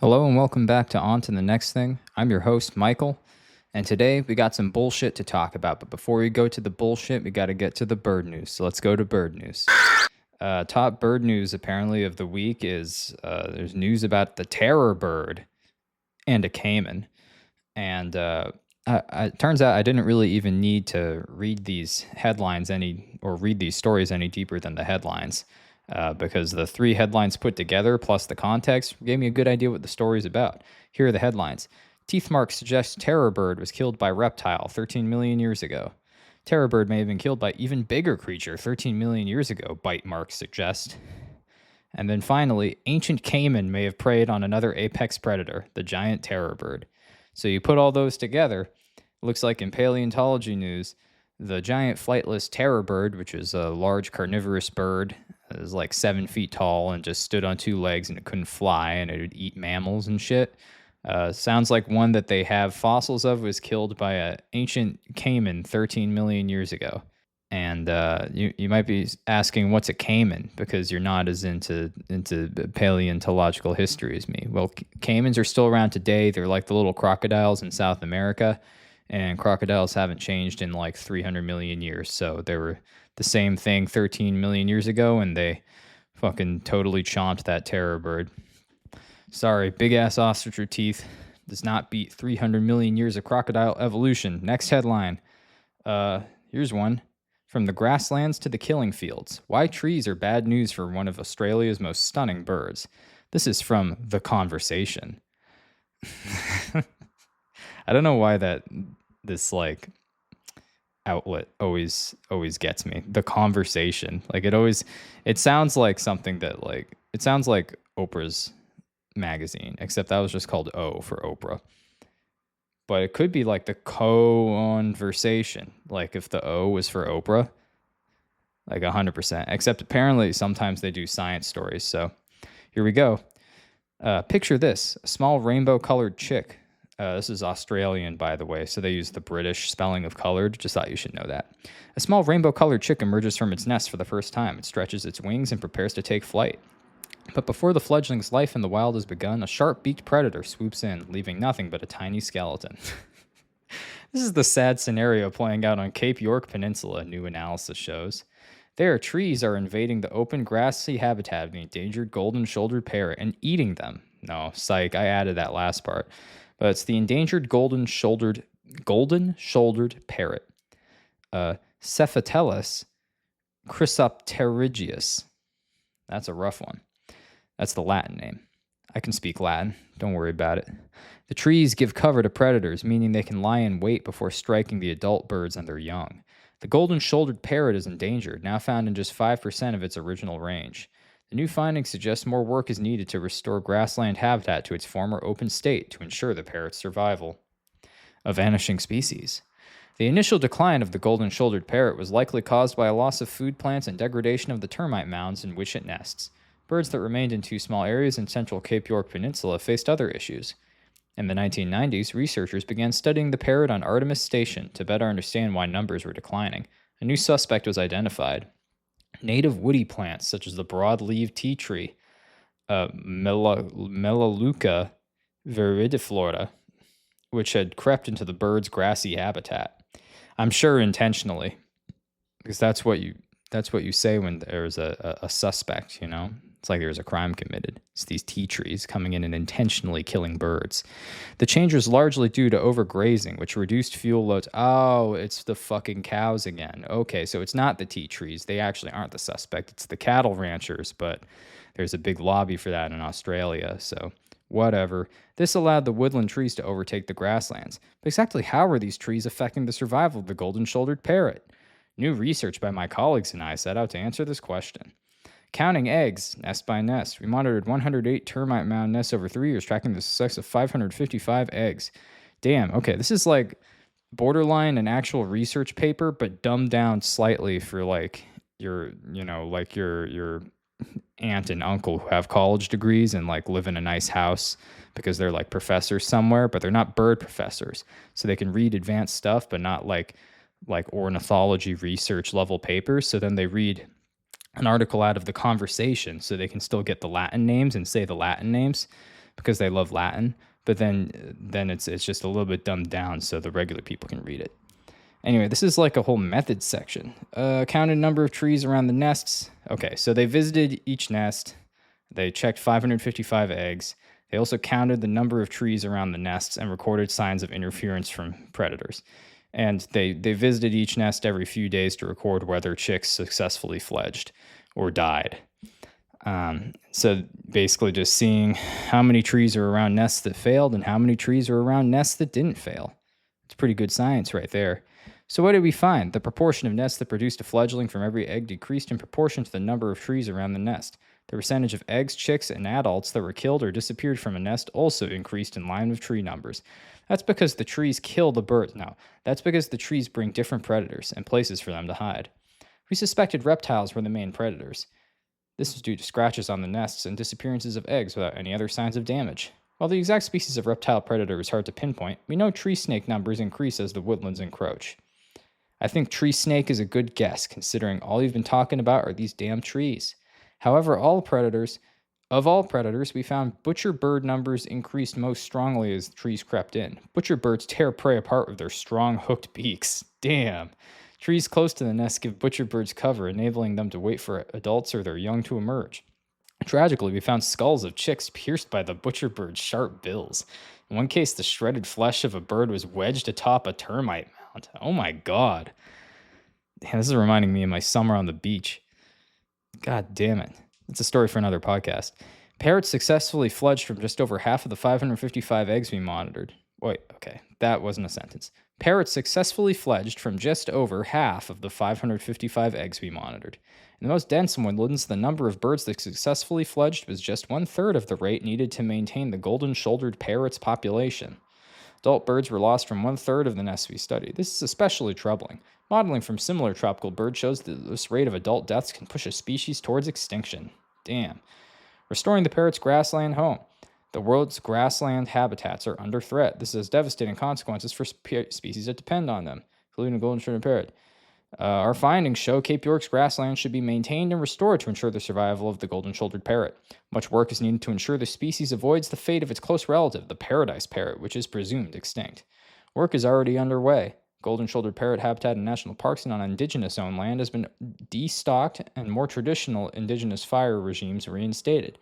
Hello and welcome back to On to the Next Thing. I'm your host, Michael, and today we got some bullshit to talk about. But before we go to the bullshit, we got to get to the bird news. So let's go to bird news. Top bird news apparently of the week is there's news about the terror bird and a caiman. And it turns out I didn't really even need to read these headlines read these stories any deeper than the headlines. Because the three headlines put together plus the context gave me a good idea what the story's about. Here are the headlines. Teeth mark suggests terror bird was killed by reptile 13 million years ago. Terror bird may have been killed by even bigger creature 13 million years ago, bite marks suggest. And then finally, ancient caiman may have preyed on another apex predator, the giant terror bird. So you put all those together, it looks like in paleontology news, the giant flightless terror bird, which is a large carnivorous bird, is like 7 feet tall and just stood on two legs and it couldn't fly and it would eat mammals and shit. Sounds like one that they have fossils of was killed by an ancient caiman 13 million years ago. And you might be asking, what's a caiman? Because you're not as into paleontological history as me. Well, caimans are still around today. They're like the little crocodiles in South America. And crocodiles haven't changed in like 300 million years. So they were the same thing 13 million years ago, and they fucking totally chomped that terror bird. Sorry, big ass ostrich teeth does not beat 300 million years of crocodile evolution. Next headline. Here's one. From the grasslands to the killing fields. Why trees are bad news for one of Australia's most stunning birds. This is from The Conversation. I don't know why this like outlet always gets me. The Conversation. Like it sounds like something that it sounds like Oprah's magazine, except that was just called O for Oprah. But it could be like the Conversation. Like if the O was for Oprah, like 100%. Except apparently sometimes they do science stories. So here we go. Picture this, a small rainbow-colored chick. This is Australian, by the way, so they use the British spelling of colored. Just thought you should know that. A small rainbow-colored chick emerges from its nest for the first time. It stretches its wings and prepares to take flight. But before the fledgling's life in the wild has begun, a sharp-beaked predator swoops in, leaving nothing but a tiny skeleton. This is the sad scenario playing out on Cape York Peninsula, new analysis shows. There, trees are invading the open grassy habitat of the endangered golden-shouldered parrot and eating them. No, psych, I added that last part. But it's the endangered golden-shouldered parrot, Cephatellus chrysopterygius. That's a rough one. That's the Latin name. I can speak Latin. Don't worry about it. The trees give cover to predators, meaning they can lie in wait before striking the adult birds and their young. The golden-shouldered parrot is endangered, now found in just 5% of its original range. The new findings suggest more work is needed to restore grassland habitat to its former open state to ensure the parrot's survival. A vanishing species. The initial decline of the golden-shouldered parrot was likely caused by a loss of food plants and degradation of the termite mounds in which it nests. Birds that remained in two small areas in central Cape York Peninsula faced other issues. In the 1990s, researchers began studying the parrot on Artemis Station to better understand why numbers were declining. A new suspect was identified. Native woody plants, such as the broad-leaved tea tree, Melaleuca viridiflora, which had crept into the bird's grassy habitat. I'm sure intentionally, because that's what you say when there's a suspect, you know? It's like there's a crime committed. It's these tea trees coming in and intentionally killing birds. The change was largely due to overgrazing, which reduced fuel loads. Oh, it's the fucking cows again. Okay, so it's not the tea trees. They actually aren't the suspect. It's the cattle ranchers, but there's a big lobby for that in Australia, so whatever. This allowed the woodland trees to overtake the grasslands. But exactly how are these trees affecting the survival of the golden-shouldered parrot? New research by my colleagues and I set out to answer this question. Counting eggs, nest by nest. We monitored 108 termite mound nests over 3 years, tracking the success of 555 eggs. Damn, okay, this is like borderline an actual research paper, but dumbed down slightly for like your aunt and uncle who have college degrees and like live in a nice house because they're like professors somewhere, but they're not bird professors. So they can read advanced stuff, but not like ornithology research level papers. So then they read an article out of The Conversation so they can still get the Latin names and say the Latin names because they love Latin, but then it's just a little bit dumbed down so the regular people can read it. Anyway, this is like a whole methods section. Counted number of trees around the nests. Okay, so they visited each nest. They checked 555 eggs. They also counted the number of trees around the nests and recorded signs of interference from predators. And they visited each nest every few days to record whether chicks successfully fledged or died. So basically just seeing how many trees are around nests that failed and how many trees are around nests that didn't fail. It's pretty good science right there. So what did we find? The proportion of nests that produced a fledgling from every egg decreased in proportion to the number of trees around the nest. The percentage of eggs, chicks, and adults that were killed or disappeared from a nest also increased in line with tree numbers. That's because the trees kill the birds. No, that's because the trees bring different predators and places for them to hide. We suspected reptiles were the main predators. This was due to scratches on the nests and disappearances of eggs without any other signs of damage. While the exact species of reptile predator is hard to pinpoint, we know tree snake numbers increase as the woodlands encroach. I think tree snake is a good guess, considering all you've been talking about are these damn trees. However, of all predators, we found butcher bird numbers increased most strongly as the trees crept in. Butcher birds tear prey apart with their strong hooked beaks. Damn. Trees close to the nest give butcher birds cover, enabling them to wait for adults or their young to emerge. Tragically, we found skulls of chicks pierced by the butcher bird's sharp bills. In one case, the shredded flesh of a bird was wedged atop a termite mound. Oh my god. Damn, this is reminding me of my summer on the beach. God damn it. It's a story for another podcast. Parrots successfully fledged from just over half of the 555 eggs we monitored. Wait, okay, that wasn't a sentence. Parrots successfully fledged from just over half of the 555 eggs we monitored. In the most dense woodlands, the number of birds that successfully fledged was just 1/3 of the rate needed to maintain the golden-shouldered parrot's population. Adult birds were lost from 1/3 of the nests we studied. This is especially troubling. Modeling from similar tropical birds shows that this rate of adult deaths can push a species towards extinction. Damn. Restoring the parrot's grassland home. The world's grassland habitats are under threat. This has devastating consequences for species that depend on them, including the golden-shouldered parrot. Our findings show Cape York's grassland should be maintained and restored to ensure the survival of the golden-shouldered parrot. Much work is needed to ensure the species avoids the fate of its close relative, the paradise parrot, which is presumed extinct. Work is already underway. Golden-shouldered parrot habitat in national parks and on indigenous-owned land has been destocked and more traditional indigenous fire regimes reinstated.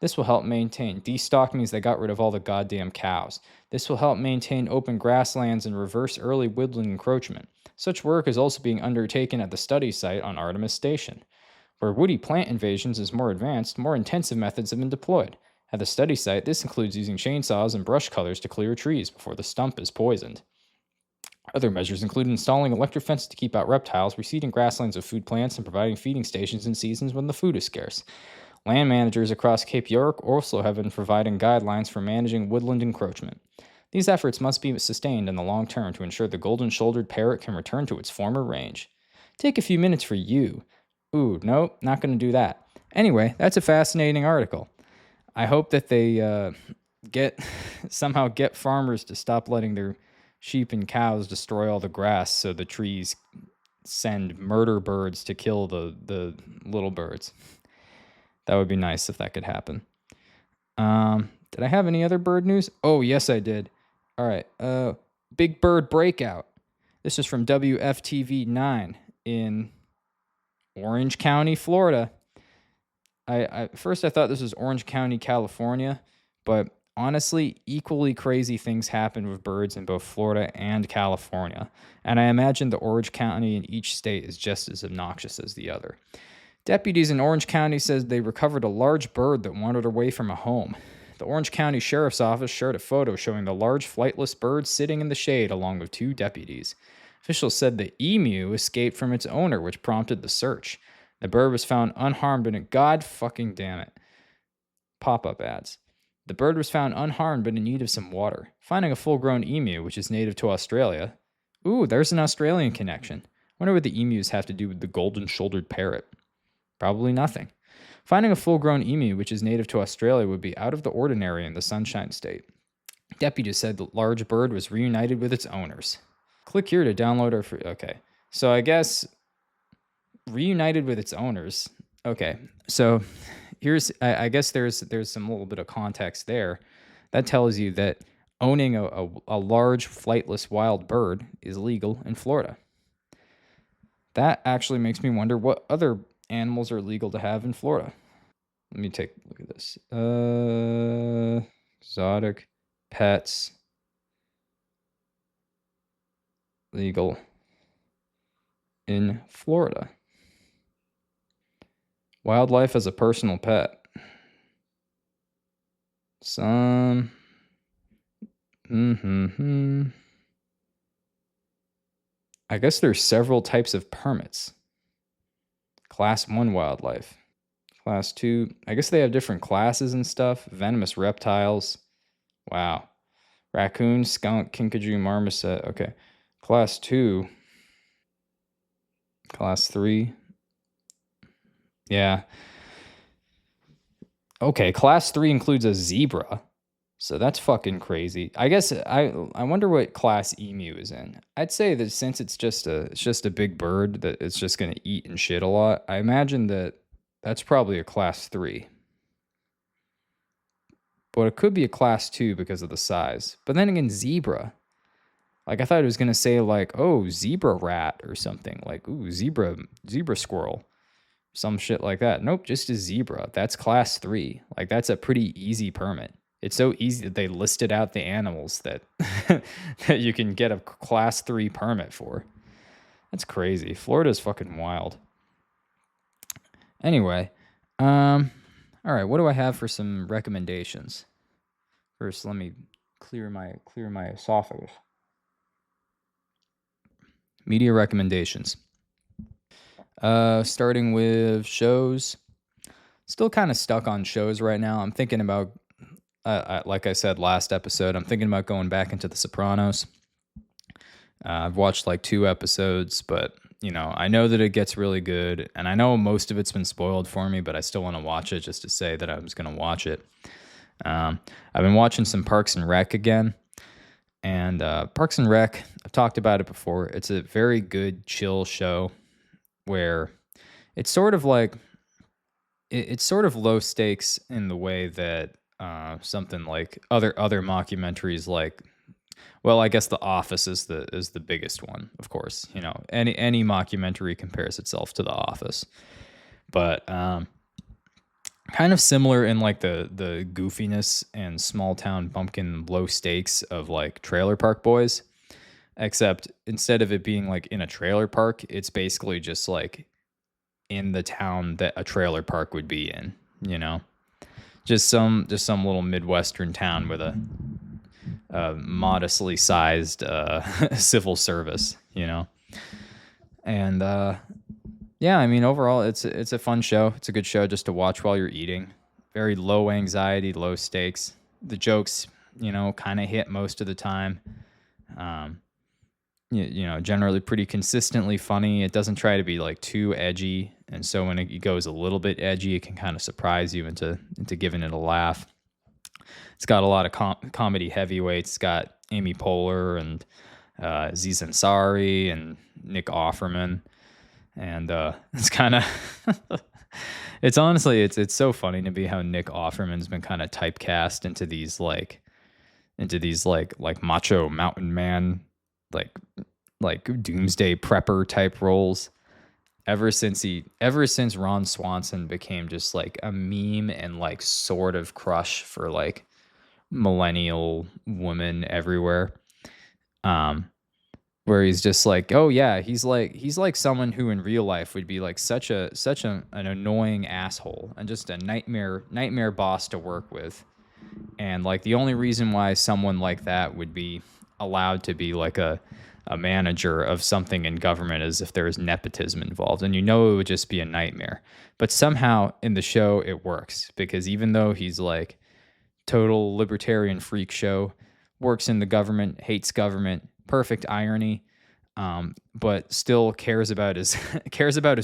This will help maintain. Destock means they got rid of all the goddamn cows. This will help maintain open grasslands and reverse early woodland encroachment. Such work is also being undertaken at the study site on Artemis Station. Where woody plant invasions is more advanced, more intensive methods have been deployed. At the study site, this includes using chainsaws and brush cutters to clear trees before the stump is poisoned. Other measures include installing electric fences to keep out reptiles, reseeding grasslands with food plants, and providing feeding stations in seasons when the food is scarce. Land managers across Cape York also have been providing guidelines for managing woodland encroachment. These efforts must be sustained in the long term to ensure the golden-shouldered parrot can return to its former range. Take a few minutes for you. Ooh, nope, not going to do that. Anyway, that's a fascinating article. I hope that they somehow get farmers to stop letting their sheep and cows destroy all the grass so the trees send MurderBirds to kill the little birds. That would be nice if that could happen. Did I have any other bird news? Oh, yes, I did. All right. Big Bird Breakout. This is from WFTV 9 in Orange County, Florida. First I thought this was Orange County, California, but honestly, equally crazy things happen with birds in both Florida and California, and I imagine the Orange County in each state is just as obnoxious as the other. Deputies in Orange County said they recovered a large bird that wandered away from a home. The Orange County Sheriff's Office shared a photo showing the large flightless bird sitting in the shade along with 2 deputies. Officials said the emu escaped from its owner, which prompted the search. The bird was found unharmed in God fucking damn it. Pop-up ads. The bird was found unharmed but in need of some water. Finding a full-grown emu, which is native to Australia. Ooh, there's an Australian connection. Wonder what the emus have to do with the golden-shouldered parrot. Probably nothing. Finding a full-grown emu, which is native to Australia, would be out of the ordinary in the Sunshine State. Deputies said the large bird was reunited with its owners. Click here to download our free... Okay. So I guess reunited with its owners. Okay. So I guess there's some little bit of context there that tells you that owning a large flightless wild bird is legal in Florida. That actually makes me wonder what other animals are legal to have in Florida. Let me take a look at this. Exotic pets legal in Florida. Wildlife as a personal pet. Some. I guess there's several types of permits. Class 1 wildlife. Class 2. I guess they have different classes and stuff. Venomous reptiles. Wow. Raccoon, skunk, kinkajou, marmoset. Okay. Class 2. Class 3. Yeah. Okay, class 3 includes a zebra. So that's fucking crazy. I guess I wonder what class emu is in. I'd say that since it's just a big bird that it's just going to eat and shit a lot, I imagine that that's probably a class 3. But it could be a class 2 because of the size. But then again, zebra. Like I thought it was going to say like, oh, zebra rat or something. Like, ooh, zebra squirrel. Some shit like that. Nope, just a zebra. That's class 3. Like that's a pretty easy permit. It's so easy that they listed out the animals that that you can get a class 3 permit for. That's crazy. Florida's fucking wild. Anyway, all right, what do I have for some recommendations? First, let me clear my esophagus. Media recommendations. Starting with shows. Still kind of stuck on shows right now. I'm thinking about like I said last episode, I'm thinking about going back into The Sopranos. I've watched like 2 episodes, but you know, I know that it gets really good, and I know most of it's been spoiled for me, but I still want to watch it just to say that I was going to watch it. I've been watching some Parks and Rec again, and Parks and Rec, I've talked about it before. It's a very good, chill show where it's sort of like, it's sort of low stakes in the way that something like other mockumentaries, like, well, I guess The Office is the biggest one, of course. You know, any mockumentary compares itself to The Office, but kind of similar in like the goofiness and small town bumpkin low stakes of like Trailer Park Boys, except instead of it being like in a trailer park, it's basically just like in the town that a trailer park would be in, you know. Just some little Midwestern town with a modestly sized civil service, you know. And yeah, I mean, overall, it's a fun show. It's a good show just to watch while you're eating. Very low anxiety, low stakes. The jokes, you know, kind of hit most of the time. You know, generally pretty consistently funny. It doesn't try to be like too edgy, and so when it goes a little bit edgy, it can kind of surprise you into giving it a laugh. It's got a lot of comedy heavyweights. It's got Amy Poehler and Aziz Ansari and Nick Offerman, and it's kind of it's honestly it's so funny to me how Nick Offerman's been kind of typecast into these like macho mountain man, like doomsday prepper type roles ever since Ron Swanson became just like a meme and like sort of crush for like millennial women everywhere. Where he's just like, oh yeah, he's like someone who in real life would be like such an annoying asshole and just a nightmare boss to work with. And like the only reason why someone like that would be allowed to be like a manager of something in government is if there is nepotism involved, and you know it would just be a nightmare. But somehow in the show it works, because even though he's like total libertarian freak show, works in the government, hates government, perfect irony, but still cares about his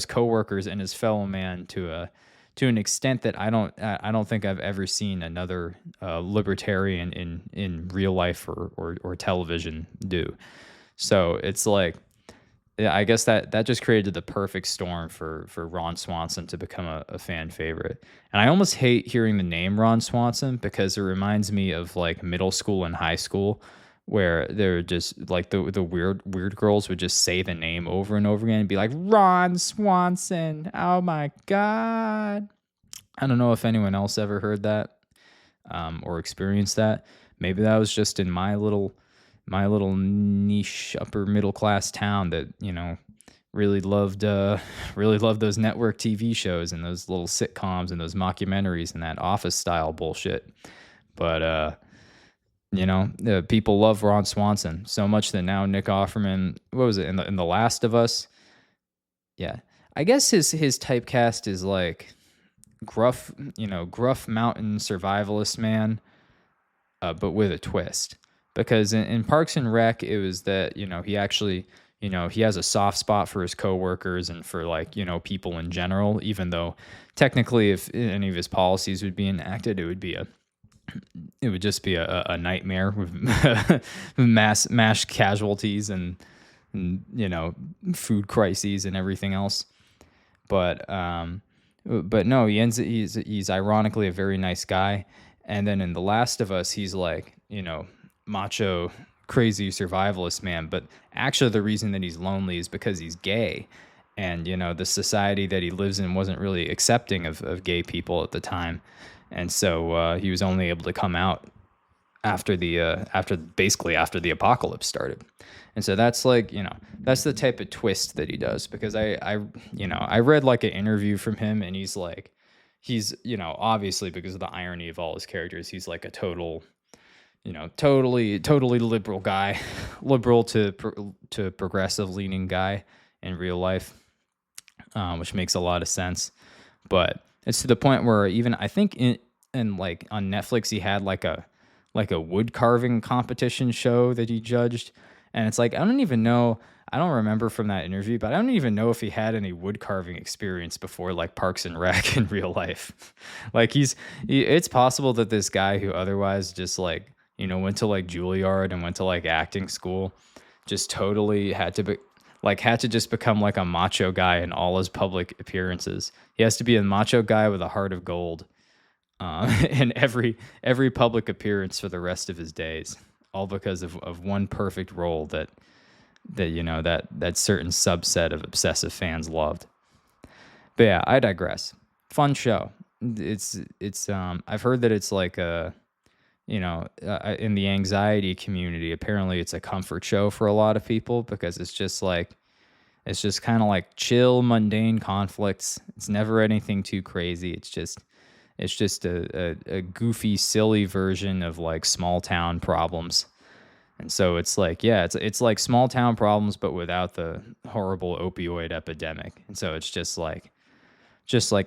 coworkers and his fellow man to an extent that I don't think I've ever seen another libertarian in real life or television do. So it's like yeah, I guess that just created the perfect storm for Ron Swanson to become a fan favorite. And I almost hate hearing the name Ron Swanson because it reminds me of like middle school and high school where they're just like the weird girls would just say the name over and over again and be like Ron Swanson. Oh my god. I don't know if anyone else ever heard that or experienced that. Maybe that was just in my little niche upper middle class town that really loved those network TV shows and those little sitcoms and those mockumentaries and that Office style bullshit. But people love Ron Swanson so much that now Nick Offerman, what was it in the Last of Us? Yeah, I guess his typecast is like gruff mountain survivalist man, but with a twist. Because in Parks and Rec, it was that, he actually, he has a soft spot for his coworkers and for like, people in general, even though technically if any of his policies would be enacted, it would just be a nightmare with mass casualties and food crises and everything else. But no, he's ironically a very nice guy. And then in The Last of Us, he's like, macho, crazy survivalist man. But actually the reason that he's lonely is because he's gay. And, the society that he lives in wasn't really accepting of gay people at the time. And so he was only able to come out after the apocalypse started. And so that's like, that's the type of twist that he does, because I read like an interview from him, and he's obviously because of the irony of all his characters, he's like a total, totally liberal guy, liberal to progressive leaning guy in real life, which makes a lot of sense. But it's to the point where even I think in like on Netflix, he had like a wood carving competition show that he judged. And it's like, I don't remember from that interview, but I don't even know if he had any wood carving experience before like Parks and Rec in real life. Like it's possible that this guy who otherwise just like, went to like Juilliard and went to like acting school, just totally had to just become like a macho guy in all his public appearances. He has to be a macho guy with a heart of gold in every public appearance for the rest of his days, all because of one perfect role that certain subset of obsessive fans loved. But yeah, I digress. Fun show. It's I've heard that it's like in the anxiety community, apparently it's a comfort show for a lot of people, because it's just kind of like chill, mundane conflicts. It's never anything too crazy. It's just a goofy, silly version of like small town problems. And so it's like, yeah, it's like small town problems, but without the horrible opioid epidemic. And so it's just like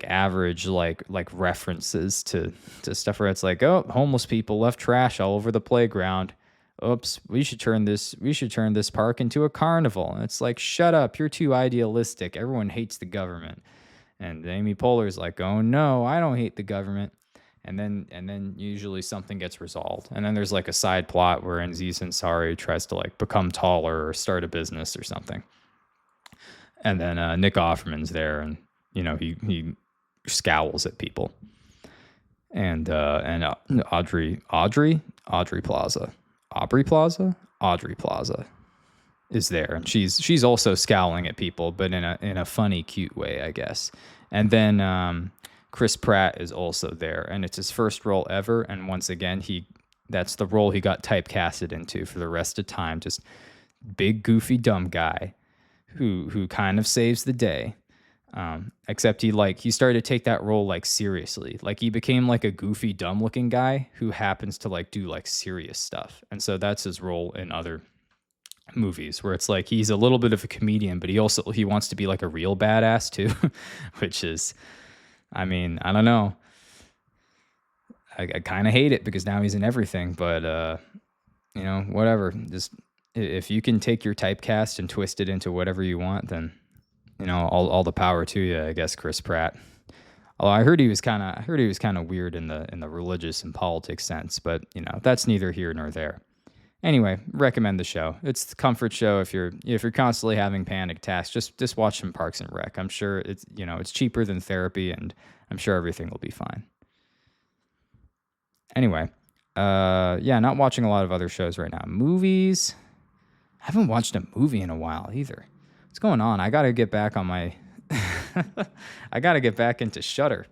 average, like references to stuff where it's like, oh, homeless people left trash all over the playground. Oops, we should turn this park into a carnival. And it's like, shut up, you're too idealistic. Everyone hates the government. And Amy Poehler's like, oh no, I don't hate the government. And then usually something gets resolved. And then there's like a side plot where Aziz Ansari tries to like become taller or start a business or something. And then Nick Offerman's there, and he scowls at people. And Audrey Plaza is there, and she's also scowling at people, but in a funny, cute way, I guess. And then Chris Pratt is also there, and it's his first role ever. And once again, that's the role he got typecasted into for the rest of time. Just big, goofy, dumb guy who kind of saves the day. Except he started to take that role like seriously. Like he became like a goofy, dumb looking guy who happens to like do like serious stuff. And so that's his role in other movies, where it's like he's a little bit of a comedian, but he wants to be like a real badass too, which is, I mean, I don't know. I kind of hate it because now he's in everything, but whatever. Just if you can take your typecast and twist it into whatever you want, then all the power to you, I guess, Chris Pratt. Although I heard he was kind of weird in the religious and politics sense, but that's neither here nor there. Anyway, recommend the show. It's the comfort show if you're constantly having panic attacks. Just watch some Parks and Rec. I'm sure it's cheaper than therapy, and I'm sure everything will be fine. Anyway, yeah, not watching a lot of other shows right now. Movies. I haven't watched a movie in a while either. What's going on? I gotta get back on my. I gotta get back into Shudder.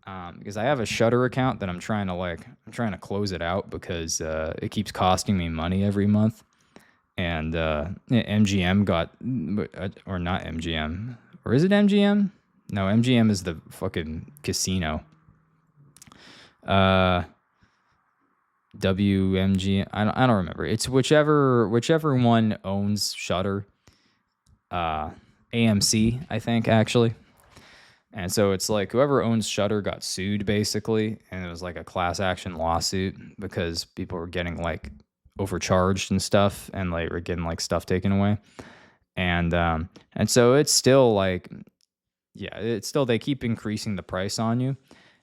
Because I have a Shudder account that I'm trying to close it out because it keeps costing me money every month. And MGM got, or not MGM, or is it MGM? No, MGM is the fucking casino. WMG, I don't remember. It's whichever one owns Shudder. AMC, I think, actually. And so it's like whoever owns Shudder got sued basically, and it was like a class action lawsuit because people were getting like overcharged and stuff, and like were getting like stuff taken away. And so it's still like, yeah, it's still, they keep increasing the price on you.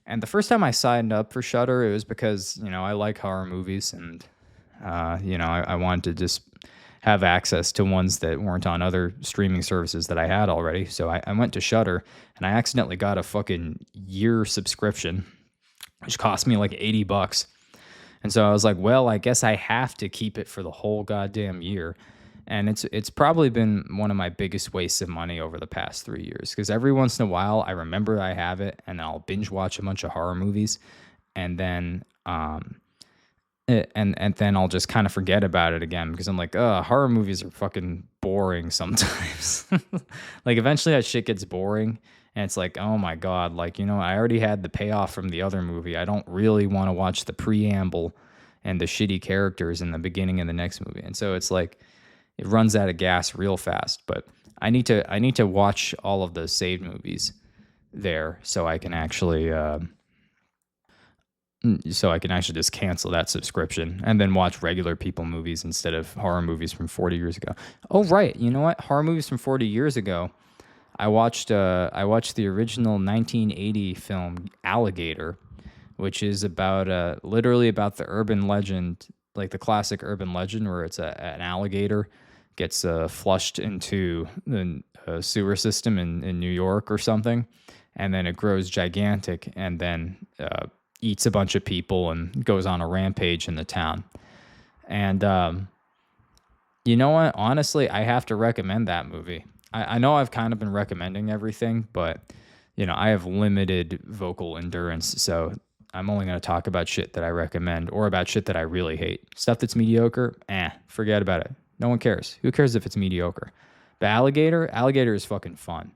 And the first time I signed up for Shudder, it was because, I like horror movies, and I wanted to just have access to ones that weren't on other streaming services that I had already. So I went to Shudder, and I accidentally got a fucking year subscription, which cost me like $80. And so I was like, well, I guess I have to keep it for the whole goddamn year. And it's probably been one of my biggest wastes of money over the past 3 years, because every once in a while I remember I have it and I'll binge watch a bunch of horror movies, and then and then I'll just kind of forget about it again because I'm like, horror movies are fucking boring sometimes. Like eventually that shit gets boring, and it's like, oh my God, like, I already had the payoff from the other movie. I don't really want to watch the preamble and the shitty characters in the beginning of the next movie. And so it's like, it runs out of gas real fast. But I need to watch all of the saved movies there so I can actually just cancel that subscription and then watch regular people movies instead of horror movies from 40 years ago. Oh, right. You know what? Horror movies from 40 years ago. I watched the original 1980 film Alligator, which is about literally about the urban legend, like the classic urban legend where it's an alligator gets flushed into the sewer system in New York or something, and then it grows gigantic and then eats a bunch of people and goes on a rampage in the town. And you know what? Honestly, I have to recommend that movie. I know I've kind of been recommending everything, but I have limited vocal endurance, so I'm only going to talk about shit that I recommend or about shit that I really hate. Stuff that's mediocre, forget about it. No one cares. Who cares if it's mediocre? But Alligator is fucking fun.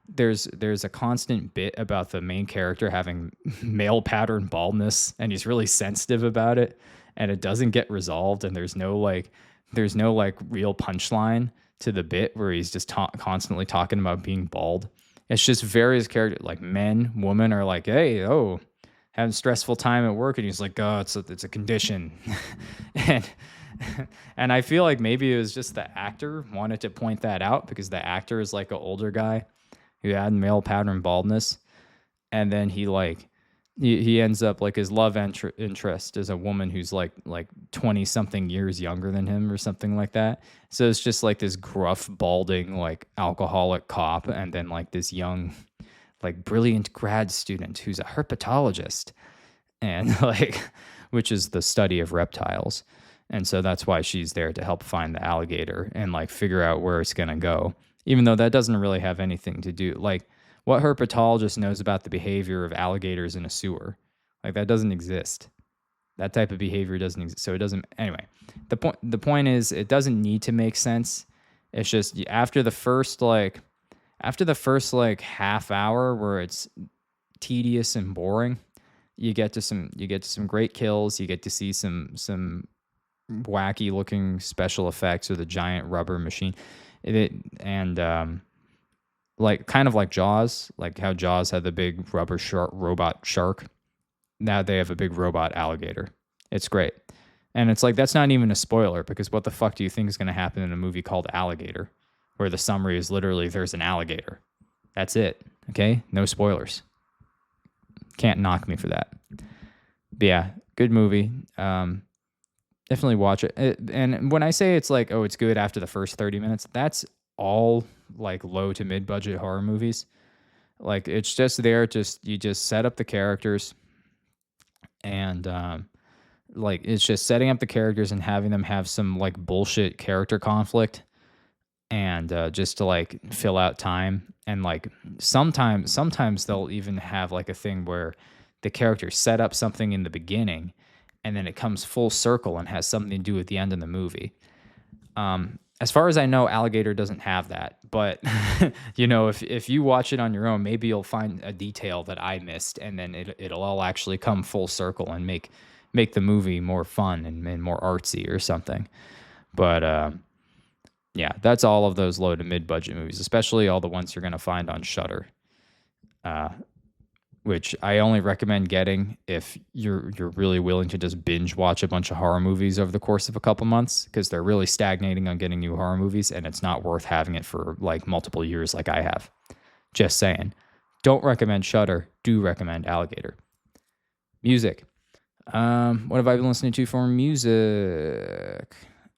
There's a constant bit about the main character having male pattern baldness, and he's really sensitive about it, and it doesn't get resolved, and there's no real punchline to the bit where he's just constantly talking about being bald. It's just various characters, like men, women are like, hey, having a stressful time at work, and he's like, oh, it's a condition. and I feel like maybe it was just the actor wanted to point that out because the actor is like an older guy who had male pattern baldness, and then he ends up like his love interest is a woman who's like 20 something years younger than him or something like that. So it's just like this gruff, balding, like alcoholic cop, and then like this young, like brilliant grad student who's a herpetologist, and like, which is the study of reptiles. And so that's why she's there to help find the alligator and like figure out where it's gonna go, even though that doesn't really have anything to do. Like, what herpetologist knows about the behavior of alligators in a sewer? Like, that doesn't exist. That type of behavior doesn't exist. So it doesn't. Anyway, the point is, it doesn't need to make sense. It's just after the first half hour where it's tedious and boring, you get to some great kills. You get to see some wacky looking special effects with a giant rubber machine. Like kind of like Jaws, like how Jaws had the big robot shark. Now they have a big robot alligator. It's great. And it's like, that's not even a spoiler, because what the fuck do you think is going to happen in a movie called Alligator, where the summary is literally there's an alligator? That's it. Okay? No spoilers. Can't knock me for that. But yeah, good movie. Definitely watch it. And when I say it's like, oh, it's good after the first 30 minutes, that's all like low to mid budget horror movies. Like it's just there, just you just set up the characters and like it's just setting up the characters and having them have some like bullshit character conflict and just to like fill out time. And like sometimes they'll even have like a thing where the character set up something in the beginning and then it comes full circle and has something to do with the end of the movie. As far as I know, Alligator doesn't have that, but you know, if you watch it on your own, maybe you'll find a detail that I missed, and then it'll all actually come full circle and make the movie more fun and more artsy or something. But yeah, that's all of those low to mid budget movies, especially all the ones you're gonna find on Shudder. Which I only recommend getting if you're really willing to just binge watch a bunch of horror movies over the course of a couple months, because they're really stagnating on getting new horror movies, and it's not worth having it for like multiple years like I have. Just saying. Don't recommend Shudder. Do recommend Alligator. Music. What have I been listening to for music?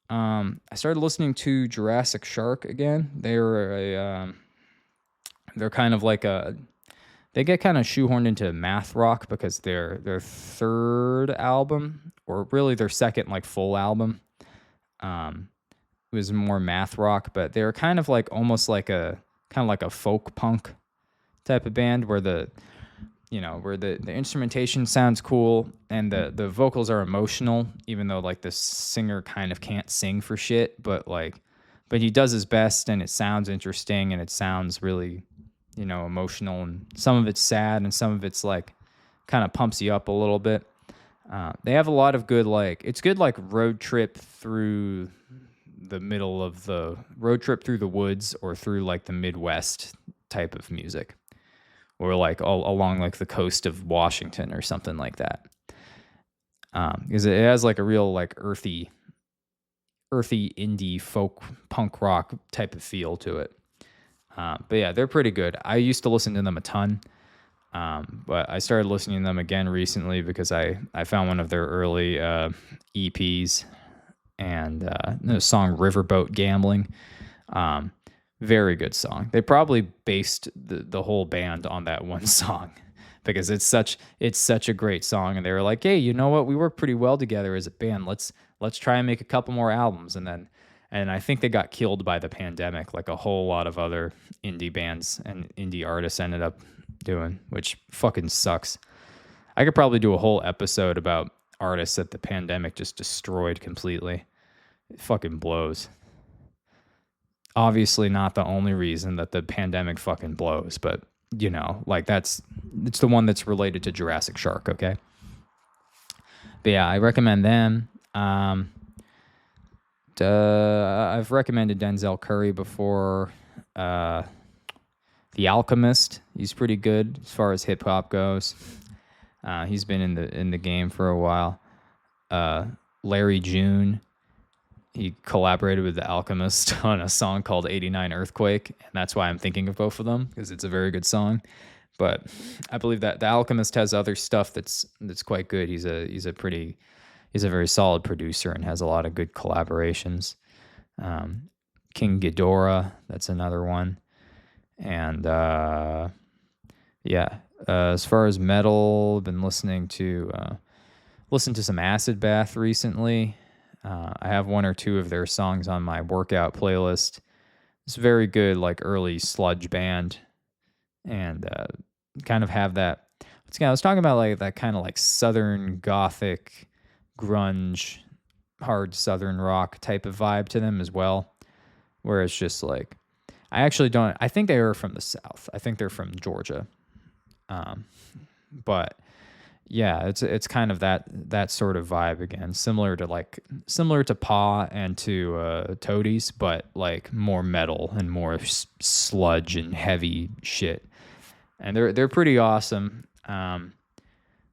I started listening to Jurassic Shark again. They're kind of like they get kind of shoehorned into math rock because their third album, or really their second like full album, was more math rock, but they're kind of like almost like a folk punk type of band where the instrumentation sounds cool and the vocals are emotional, even though like the singer kind of can't sing for shit, but he does his best and it sounds interesting and it sounds really, emotional, and some of it's sad and some of it's like kind of pumps you up a little bit. They have a lot of good, it's good like road trip through the woods or through like the Midwest type of music, or like all along like the coast of Washington or something like that. Because it has like a real like earthy indie folk punk rock type of feel to it. But yeah, they're pretty good. I used to listen to them a ton, but I started listening to them again recently because I found one of their early EPs and the song Riverboat Gambling. Very good song. They probably based the whole band on that one song because it's such a great song. And they were like, hey, you know what? We work pretty well together as a band. Let's try and make a couple more albums. And I think they got killed by the pandemic, like a whole lot of other indie bands and indie artists ended up doing, which fucking sucks. I could probably do a whole episode about artists that the pandemic just destroyed completely. It fucking blows. Obviously not the only reason that the pandemic fucking blows, but it's the one that's related to Jurassic Shark, okay? But yeah, I recommend them. I've recommended Denzel Curry before. The Alchemist, he's pretty good as far as hip hop goes. He's been in the game for a while. Larry June, he collaborated with The Alchemist on a song called 89 Earthquake, and that's why I'm thinking of both of them, because it's a very good song. But I believe that The Alchemist has other stuff that's quite good. He's a very solid producer and has a lot of good collaborations. King Ghidorah, that's another one. And as far as metal, I've been listening to some Acid Bath recently. I have one or two of their songs on my workout playlist. It's very good, like early sludge band, and kind of have that. I was talking about like that kind of like southern gothic, grunge, hard southern rock type of vibe to them as well, where it's just like, I think they are from the South. I think they're from Georgia. But yeah, it's kind of that sort of vibe again, similar to Paw and to Toadies, but like more metal and more sludge and heavy shit. And they're pretty awesome.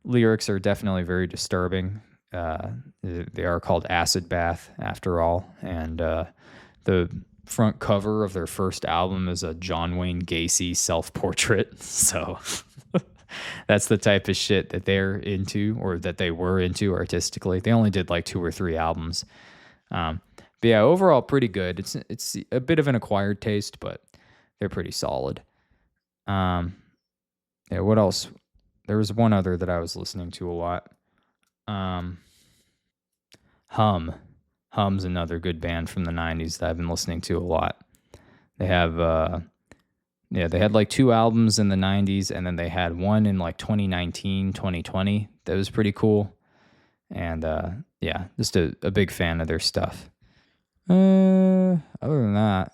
Lyrics are definitely very disturbing. They are called Acid Bath after all, and the front cover of their first album is a John Wayne Gacy self-portrait. So That's the type of shit that they're into, or that they were into artistically. They only did like 2 or 3 albums. But yeah, overall pretty good. It's a bit of an acquired taste, but they're pretty solid. Yeah, what else? There was one other that I was listening to a lot. Hum's another good band from the 90s that I've been listening to a lot. They have they had like 2 albums in the 90s, and then they had one in like 2019, 2020 that was pretty cool. And yeah, just a big fan of their stuff. Other than that,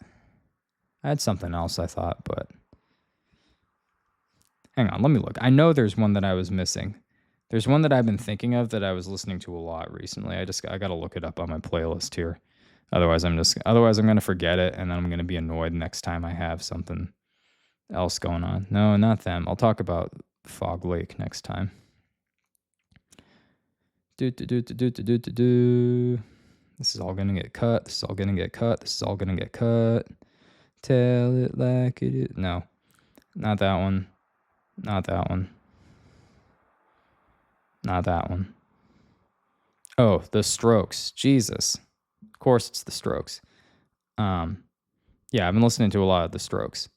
I had something else I thought, but hang on, let me look. I know there's one that I was missing. There's one that I've been thinking of that I was listening to a lot recently. I got to look it up on my playlist here. Otherwise I'm going to forget it, and then I'm going to be annoyed next time I have something else going on. No, not them. I'll talk about Fog Lake next time. This is all going to get cut. This is all going to get cut. This is all going to get cut. Tell it like it is. No, not that one. Not that one. Not that one. Oh, The Strokes. Jesus. Of course it's The Strokes. Yeah, I've been listening to a lot of The Strokes.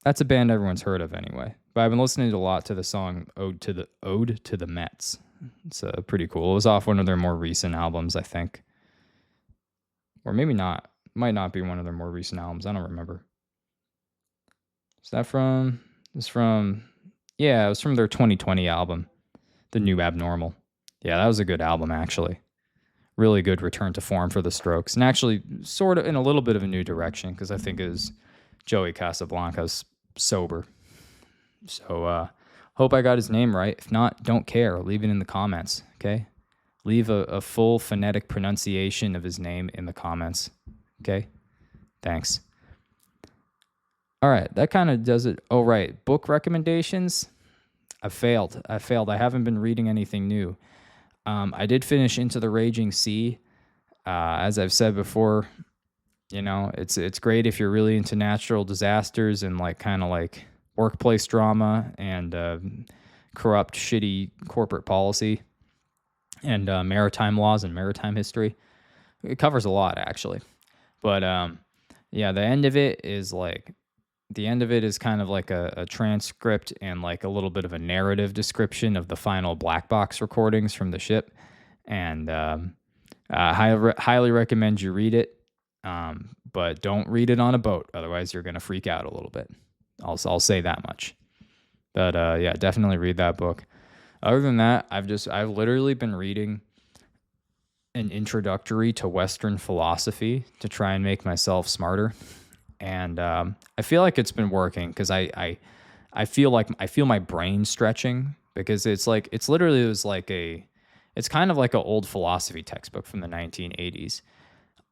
That's a band everyone's heard of anyway. But I've been listening to a lot to the song Ode to the Mets. It's pretty cool. It was off one of their more recent albums, I think. Or maybe not. It might not be one of their more recent albums. I don't remember. Is that from? Yeah, it was from their 2020 album, The New Abnormal. Yeah, that was a good album, actually. Really good return to form for the Strokes. And actually, sort of in a little bit of a new direction, because I think it was Joey Casablanca's sober. So, hope I got his name right. If not, don't care. Leave it in the comments, okay? Leave a full phonetic pronunciation of his name in the comments, okay? Thanks. All right, that kind of does it. Oh, right, book recommendations. I failed. I haven't been reading anything new. I did finish Into the Raging Sea. As I've said before, you know, it's great if you're really into natural disasters and like kind of like workplace drama and corrupt, shitty corporate policy and maritime laws and maritime history. It covers a lot, actually. But yeah, the end of it is kind of like a transcript and like a little bit of a narrative description of the final black box recordings from the ship. And highly recommend you read it. But don't read it on a boat. Otherwise, you're going to freak out a little bit. I'll say that much. But yeah, definitely read that book. Other than that, I've literally been reading an introductory to Western philosophy to try and make myself smarter. And I feel like it's been working because I feel my brain stretching, because it's kind of like an old philosophy textbook from the 1980s.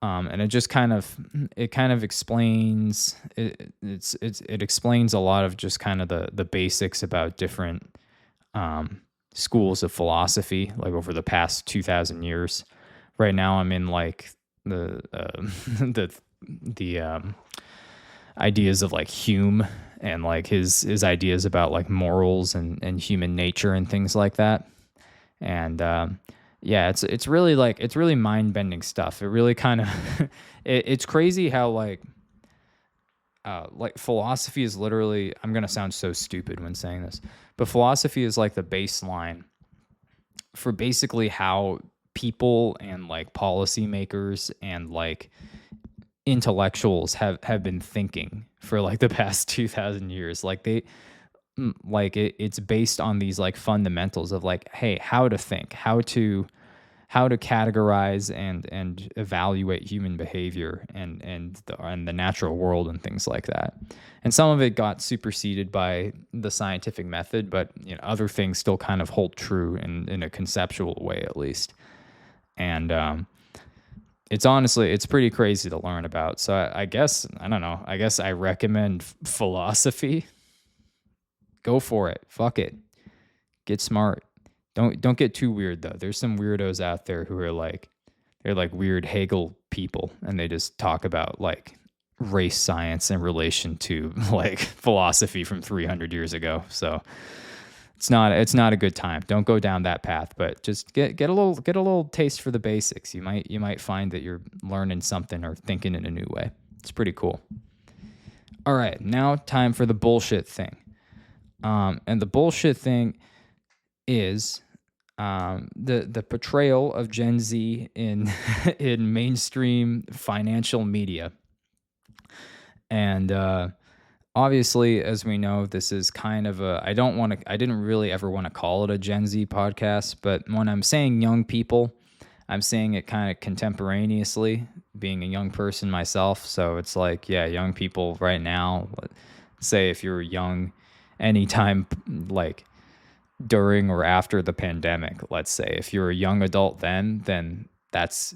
And it just kind of explains it explains a lot of just kind of the basics about different schools of philosophy, like over the past 2,000 years. Right now I'm in like the ideas of like Hume and like his ideas about like morals and human nature and things like that. And yeah, it's really mind-bending stuff. It really kind of it's crazy how like philosophy is literally, I'm going to sound so stupid when saying this, but philosophy is like the baseline for basically how people and like policymakers and like intellectuals have been thinking for like the past 2,000 years. Like it's based on these like fundamentals of like, hey, how to think, how to categorize and evaluate human behavior and the natural world and things like that. And some of it got superseded by the scientific method, but you know, other things still kind of hold true in a conceptual way, at least. And it's pretty crazy to learn about. So I guess I recommend philosophy. Go for it. Fuck it. Get smart. Don't get too weird though. There's some weirdos out there who are like, they're like weird Hegel people, and they just talk about like race science in relation to like philosophy from 300 years ago. So It's not a good time. Don't go down that path, but just get a little taste for the basics. You might find that you're learning something or thinking in a new way. It's pretty cool. All right, now time for the bullshit thing. And the bullshit thing is the portrayal of Gen Z in in mainstream financial media. And obviously, as we know, this is kind of I didn't really ever want to call it a Gen Z podcast, but when I'm saying young people, I'm saying it kind of contemporaneously, being a young person myself. So it's like, yeah, young people right now, say if you're young anytime like during or after the pandemic, let's say, if you're a young adult then that's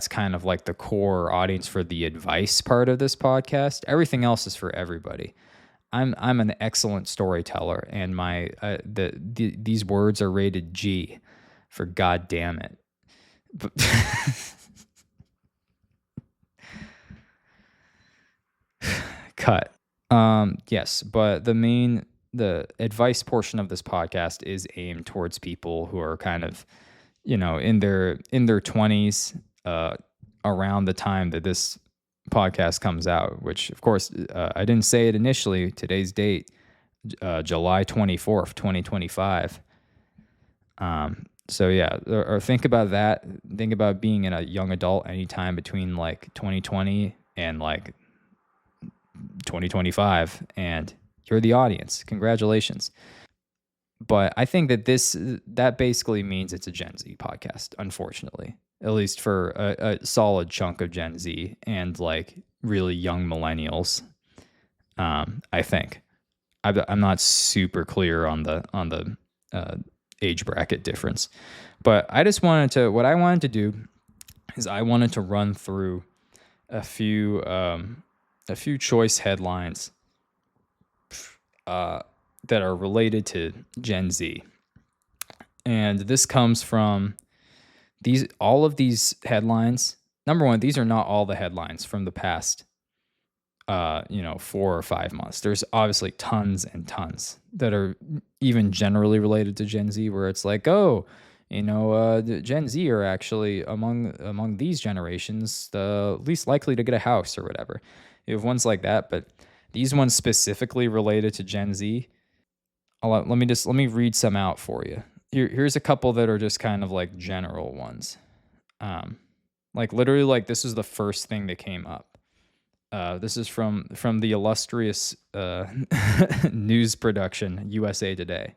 kind of like the core audience for the advice part of this podcast. Everything else is for everybody. I'm an excellent storyteller, and my these words are rated G for God damn it. Cut. Yes, but the advice portion of this podcast is aimed towards people who are kind of, in their 20s, around the time that this podcast comes out, which of course, I didn't say it initially. Today's date, July 24th, 2025. So yeah, or think about that. Think about being in a young adult anytime between like 2020 and like 2025, and you're the audience. Congratulations. But I think that that basically means it's a Gen Z podcast, unfortunately, at least for a solid chunk of Gen Z and like really young millennials. I think I'm not super clear on the age bracket difference, but what I wanted to do is I wanted to run through a few choice headlines that are related to Gen Z. And this comes from all of these headlines. Number one, these are not all the headlines from the past 4 or 5 months. There's obviously tons and tons that are even generally related to Gen Z, where it's like, the Gen Z are actually among these generations the least likely to get a house or whatever. You have ones like that, but these ones specifically related to Gen Z. Let me read some out for you. Here's a couple that are just kind of like general ones. Like literally, like this is the first thing that came up. This is from the illustrious news production USA Today.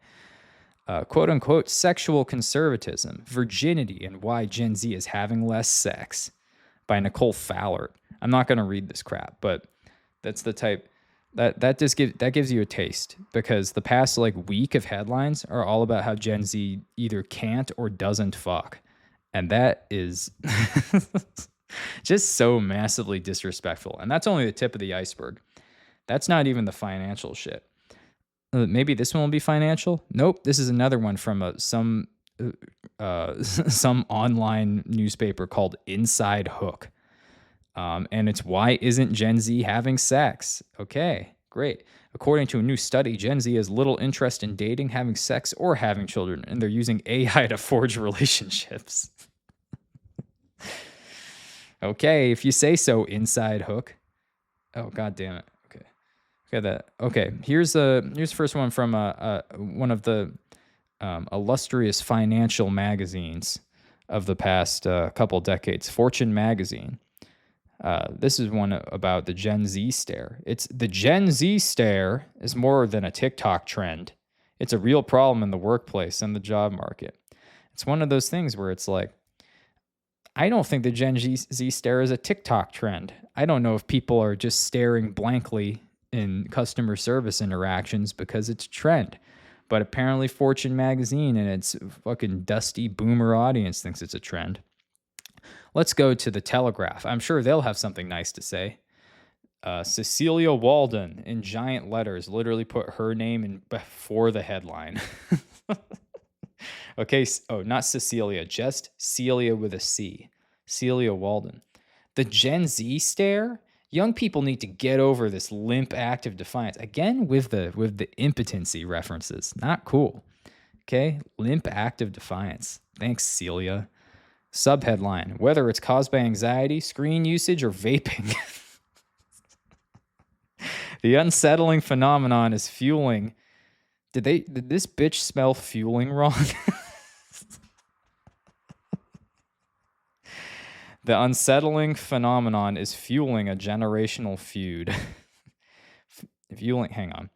Quote unquote, sexual conservatism, virginity, and why Gen Z is having less sex, by Nicole Fallert. I'm not going to read this crap, but that's the type that gives you a taste, because the past like week of headlines are all about how Gen Z either can't or doesn't fuck. And that is just so massively disrespectful. And that's only the tip of the iceberg. That's not even the financial shit. Maybe this one will be financial. Nope. This is another one from some online newspaper called Inside Hook. And it's why isn't Gen Z having sex? Okay, great. According to a new study, Gen Z has little interest in dating, having sex, or having children, and they're using AI to forge relationships. Okay, if you say so, Inside Hook. Oh, God damn it. Okay, here's the first one from one of the illustrious financial magazines of the past couple decades, Fortune magazine. This is one about the Gen Z stare. The Gen Z stare is more than a TikTok trend. It's a real problem in the workplace and the job market. It's one of those things where it's like, I don't think the Gen Z stare is a TikTok trend. I don't know if people are just staring blankly in customer service interactions because it's a trend. But apparently Fortune magazine and its fucking dusty boomer audience thinks it's a trend. Let's go to the Telegraph. I'm sure they'll have something nice to say. Cecilia Walden, in giant letters, literally put her name in before the headline. Okay, not Cecilia, just Celia with a C. Celia Walden. The Gen Z stare? Young people need to get over this limp act of defiance. Again, with the impotency references. Not cool. Okay, limp act of defiance. Thanks, Celia. Subheadline, whether it's caused by anxiety, screen usage, or vaping. The unsettling phenomenon is fueling. Did this bitch spell fueling wrong? The unsettling phenomenon is fueling a generational feud. Fueling, hang on.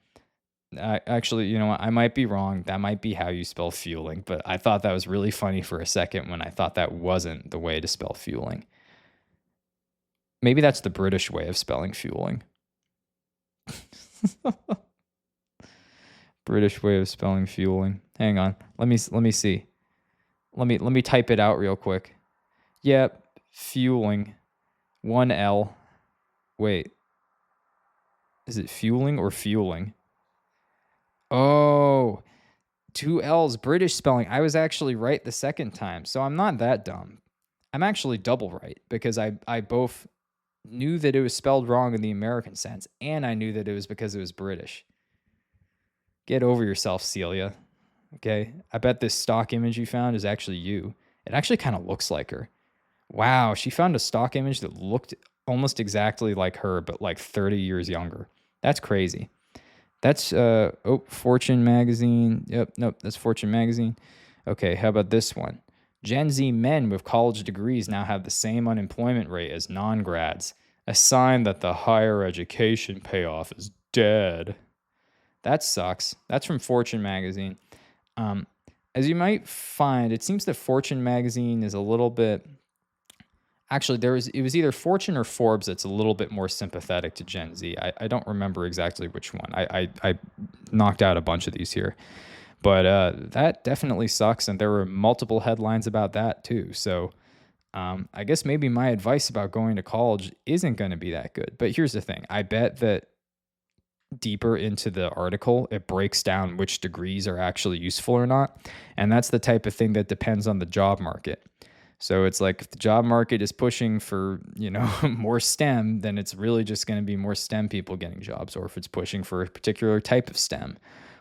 Actually, you know what? I might be wrong. That might be how you spell fueling, but I thought that was really funny for a second when I thought that wasn't the way to spell fueling. Maybe that's the British way of spelling fueling. British way of spelling fueling. Hang on. Let me see. Let me type it out real quick. Yep, fueling. 1 L. Wait. Is it fueling or fueling? Oh, 2 L's, British spelling. I was actually right the second time, so I'm not that dumb. I'm actually double right because I both knew that it was spelled wrong in the American sense, and I knew that it was because it was British. Get over yourself, Celia. Okay? I bet this stock image you found is actually you. It actually kind of looks like her. Wow, she found a stock image that looked almost exactly like her, but like 30 years younger. That's crazy. That's, Fortune magazine. Yep, nope, that's Fortune magazine. Okay, how about this one? Gen Z men with college degrees now have the same unemployment rate as non-grads, a sign that the higher education payoff is dead. That sucks. That's from Fortune magazine. As you might find, it seems that Fortune magazine is a little bit... Actually, it was either Fortune or Forbes that's a little bit more sympathetic to Gen Z. I don't remember exactly which one. I knocked out a bunch of these here. But that definitely sucks, and there were multiple headlines about that too. So I guess maybe my advice about going to college isn't going to be that good. But here's the thing. I bet that deeper into the article, it breaks down which degrees are actually useful or not. And that's the type of thing that depends on the job market. So it's like if the job market is pushing for, more STEM, then it's really just going to be more STEM people getting jobs. Or if it's pushing for a particular type of STEM,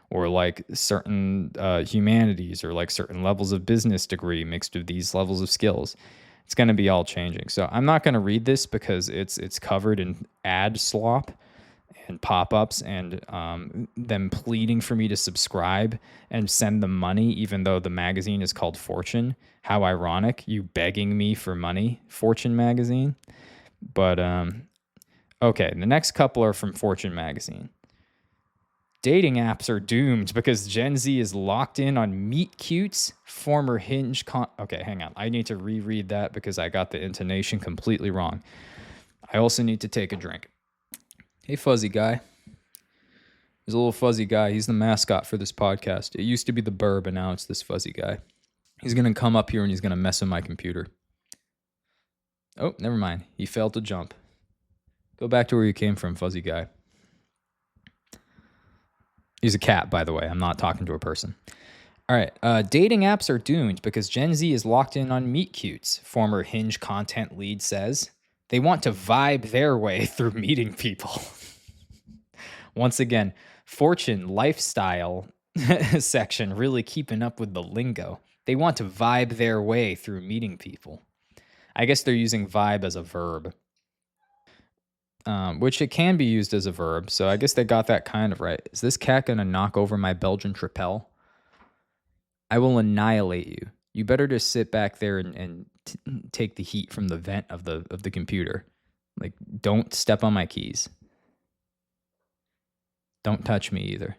or like certain humanities, or like certain levels of business degree mixed with these levels of skills, it's going to be all changing. So I'm not going to read this because it's covered in ad slop and pop-ups and them pleading for me to subscribe and send them money, even though the magazine is called Fortune. How ironic, you begging me for money, Fortune magazine. But, okay, the next couple are from Fortune magazine. Dating apps are doomed because Gen Z is locked in on meet cutes, former Hinge Okay, hang on. I need to reread that because I got the intonation completely wrong. I also need to take a drink. Hey, fuzzy guy. There's a little fuzzy guy. He's the mascot for this podcast. It used to be the Burb, and now it's this fuzzy guy. He's going to come up here and he's going to mess with my computer. Oh, never mind. He failed to jump. Go back to where you came from, fuzzy guy. He's a cat, by the way. I'm not talking to a person. All right. Dating apps are doomed because Gen Z is locked in on meet cutes, former Hinge content lead says. They want to vibe their way through meeting people. Once again, Fortune lifestyle section really keeping up with the lingo. They want to vibe their way through meeting people. I guess they're using vibe as a verb, which it can be used as a verb. So I guess they got that kind of right. Is this cat going to knock over my Belgian Tripel? I will annihilate you. You better just sit back there and take the heat from the vent of the computer. Like, don't step on my keys. Don't touch me either.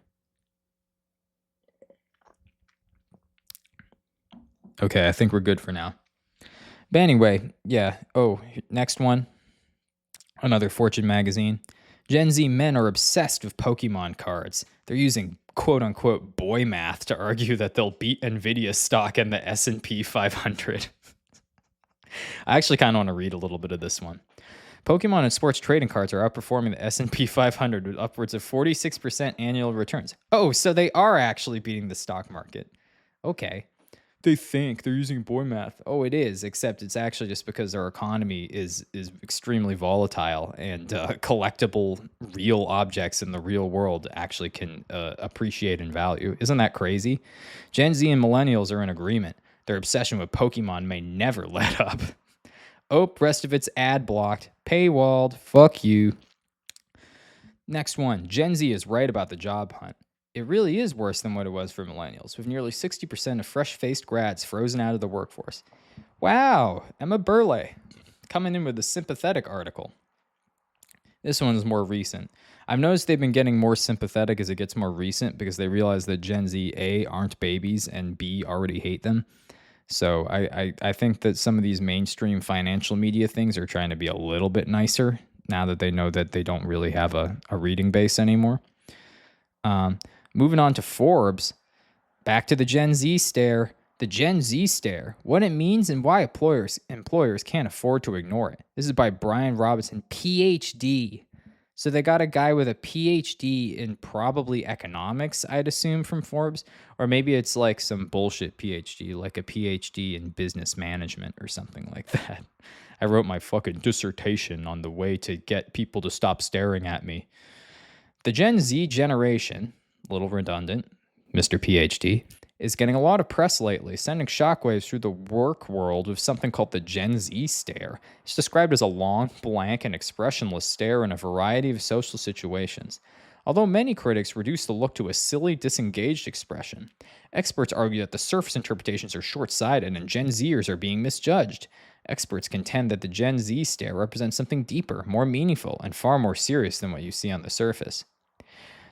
Okay, I think we're good for now. But anyway, yeah. Oh, next one. Another Fortune magazine. Gen Z men are obsessed with Pokemon cards. They're using quote-unquote boy math to argue that they'll beat NVIDIA stock in the S&P 500. I actually kind of want to read a little bit of this one. Pokemon and sports trading cards are outperforming the S&P 500 with upwards of 46% annual returns. Oh, so they are actually beating the stock market. Okay. They think they're using boy math. Oh, it is, except it's actually just because our economy is extremely volatile and collectible real objects in the real world actually can appreciate in value. Isn't that crazy? Gen Z and millennials are in agreement. Their obsession with Pokemon may never let up. Oh, rest of it's ad blocked, paywalled. Fuck you. Next one. Gen Z is right about the job hunt. It really is worse than what it was for millennials, with nearly 60% of fresh-faced grads frozen out of the workforce. Wow, Emma Burley coming in with a sympathetic article. This one's more recent. I've noticed they've been getting more sympathetic as it gets more recent because they realize that Gen Z, A, aren't babies, and B, already hate them. So I think that some of these mainstream financial media things are trying to be a little bit nicer now that they know that they don't really have a reading base anymore. Moving on to Forbes, back to the Gen Z stare. The Gen Z stare, what it means and why employers can't afford to ignore it. This is by Brian Robinson, PhD. So they got a guy with a PhD in probably economics, I'd assume, from Forbes. Or maybe it's like some bullshit PhD, like a PhD in business management or something like that. I wrote my fucking dissertation on the way to get people to stop staring at me. The Gen Z generation, a little redundant, Mr. PhD, is getting a lot of press lately, sending shockwaves through the work world with something called the Gen Z stare. It's described as a long, blank, and expressionless stare in a variety of social situations. Although many critics reduce the look to a silly, disengaged expression, experts argue that the surface interpretations are short-sighted and Gen Zers are being misjudged. Experts contend that the Gen Z stare represents something deeper, more meaningful, and far more serious than what you see on the surface.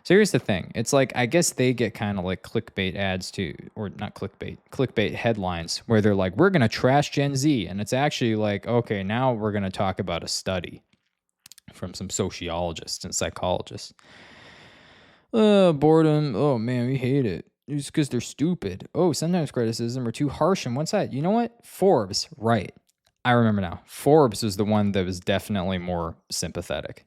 So here's the thing. It's like, I guess they get kind of like clickbait ads too, or not clickbait headlines where they're like, we're going to trash Gen Z. And it's actually like, okay, now we're going to talk about a study from some sociologists and psychologists. Boredom. Oh man, we hate it. It's because they're stupid. Oh, sometimes criticism are too harsh on one side. You know what? Forbes, right. I remember now. Forbes is the one that was definitely more sympathetic.